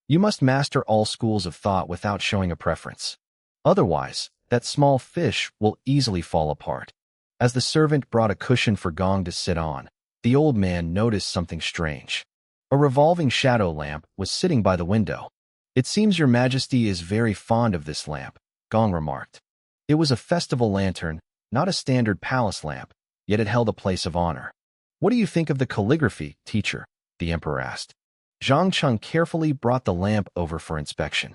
Speaker 1: You must master all schools of thought without showing a preference. Otherwise, that small fish will easily fall apart. As the servant brought a cushion for Gong to sit on, the old man noticed something strange. A revolving shadow lamp was sitting by the window. It seems your majesty is very fond of this lamp, Gong remarked. It was a festival lantern, not a standard palace lamp, yet it held a place of honor. What do you think of the calligraphy, teacher? The emperor asked. Zhang Cheng carefully brought the lamp over for inspection.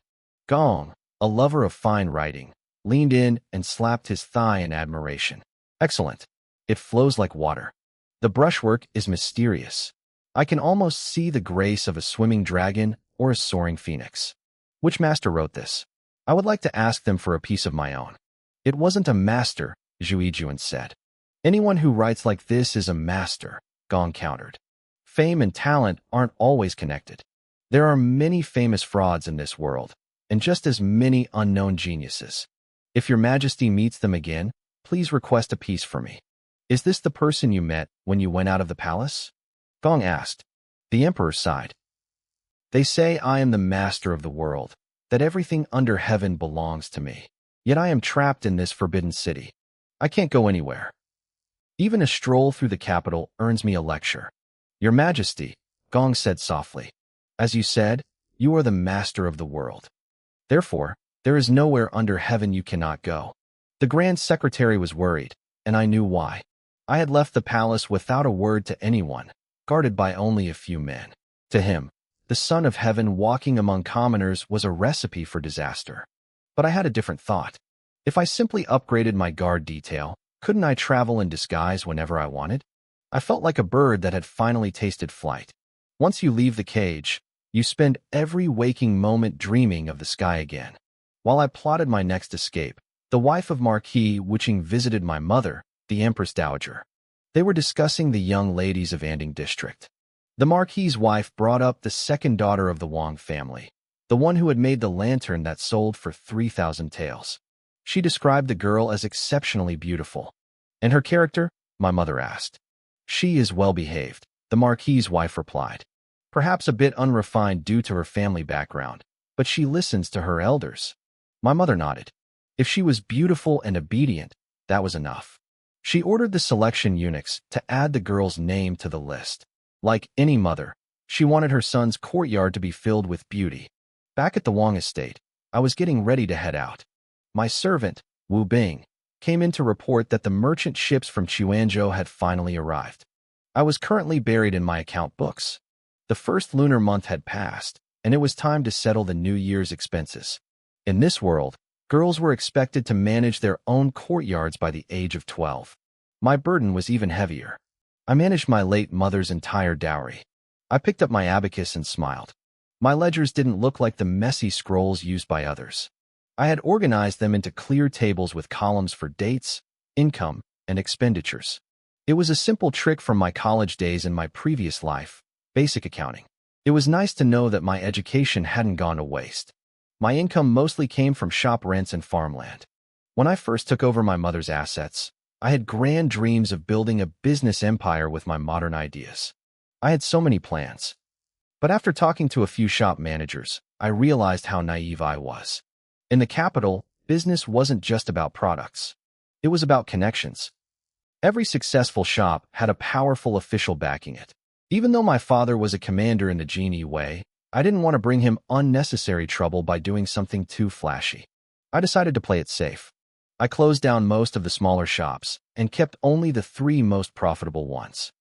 Speaker 1: Gong, a lover of fine writing, leaned in and slapped his thigh in admiration. Excellent. It flows like water. The brushwork is mysterious. I can almost see the grace of a swimming dragon or a soaring phoenix. Which master wrote this? I would like to ask them for a piece of my own. It wasn't a master, Zhu Yijuan said. Anyone who writes like this is a master, Gong countered. Fame and talent aren't always connected. There are many famous frauds in this world, and just as many unknown geniuses. If your majesty meets them again, please request a piece for me. Is this the person you met when you went out of the palace? Gong asked. The emperor sighed. They say I am the master of the world, that everything under heaven belongs to me. Yet I am trapped in this forbidden city. I can't go anywhere. Even a stroll through the capital earns me a lecture. Your Majesty, Gong said softly. As you said, you are the master of the world. Therefore, there is nowhere under heaven you cannot go. The Grand Secretary was worried, and I knew why. I had left the palace without a word to anyone, guarded by only a few men. To him, the Son of Heaven walking among commoners was a recipe for disaster. But I had a different thought. If I simply upgraded my guard detail, couldn't I travel in disguise whenever I wanted? I felt like a bird that had finally tasted flight. Once you leave the cage, you spend every waking moment dreaming of the sky again. While I plotted my next escape, The wife of Marquis Wuching visited my mother, the Empress Dowager. They were discussing the young ladies of Anding District. The Marquis's wife brought up the second daughter of the Wang family, the one who had made the lantern that sold for 3,000 taels. She described the girl as exceptionally beautiful. And her character? My mother asked. She is well-behaved, the Marquis's wife replied. Perhaps a bit unrefined due to her family background, but she listens to her elders. My mother nodded. If she was beautiful and obedient, that was enough. She ordered the selection eunuchs to add the girl's name to the list. Like any mother, she wanted her son's courtyard to be filled with beauty. Back at the Wang estate, I was getting ready to head out. My servant, Wu Bing, came in to report that the merchant ships from Chuanzhou had finally arrived. I was currently buried in my account books. The first lunar month had passed, and it was time to settle the New Year's expenses. In this world, girls were expected to manage their own courtyards by the age of 12. My burden was even heavier. I managed my late mother's entire dowry. I picked up my abacus and smiled. My ledgers didn't look like the messy scrolls used by others. I had organized them into clear tables with columns for dates, income, and expenditures. It was a simple trick from my college days in my previous life, basic accounting. It was nice to know that my education hadn't gone to waste. My income mostly came from shop rents and farmland. When I first took over my mother's assets, I had grand dreams of building a business empire with my modern ideas. I had so many plans. But after talking to a few shop managers, I realized how naive I was. In the capital, business wasn't just about products. It was about connections. Every successful shop had a powerful official backing it. Even though my father was a commander in the genie way, I didn't want to bring him unnecessary trouble by doing something too flashy. I decided to play it safe. I closed down most of the smaller shops and kept only the 3 most profitable ones.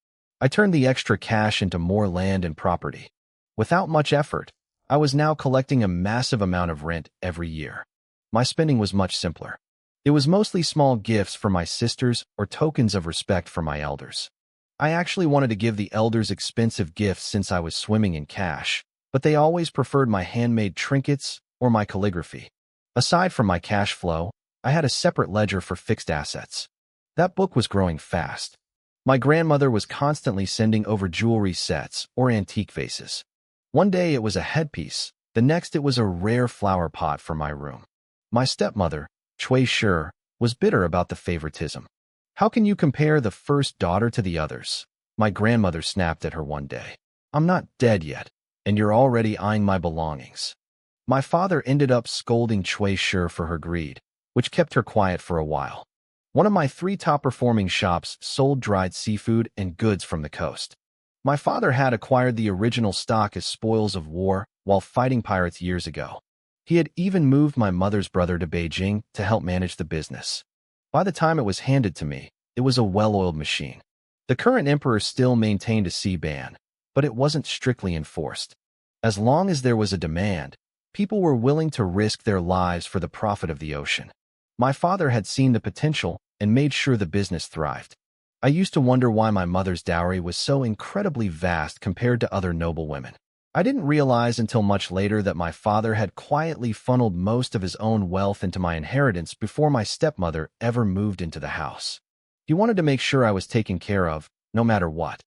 Speaker 1: I turned the extra cash into more land and property. Without much effort, I was now collecting a massive amount of rent every year. My spending was much simpler. It was mostly small gifts for my sisters or tokens of respect for my elders. I actually wanted to give the elders expensive gifts since I was swimming in cash, but they always preferred my handmade trinkets or my calligraphy. Aside from my cash flow, I had a separate ledger for fixed assets. That book was growing fast. My grandmother was constantly sending over jewelry sets or antique vases. One day it was a headpiece, the next it was a rare flower pot for my room. My stepmother, Cui Shi, was bitter about the favoritism. How can you compare the first daughter to the others? My grandmother snapped at her one day. I'm not dead yet, and you're already eyeing my belongings. My father ended up scolding Cui Shi for her greed, which kept her quiet for a while. One of my 3 top-performing shops sold dried seafood and goods from the coast. My father had acquired the original stock as spoils of war while fighting pirates years ago. He had even moved my mother's brother to Beijing to help manage the business. By the time it was handed to me, it was a well-oiled machine. The current emperor still maintained a sea ban, but it wasn't strictly enforced. As long as there was a demand, people were willing to risk their lives for the profit of the ocean. My father had seen the potential and made sure the business thrived. I used to wonder why my mother's dowry was so incredibly vast compared to other noble women. I didn't realize until much later that my father had quietly funneled most of his own wealth into my inheritance before my stepmother ever moved into the house. He wanted to make sure I was taken care of, no matter what.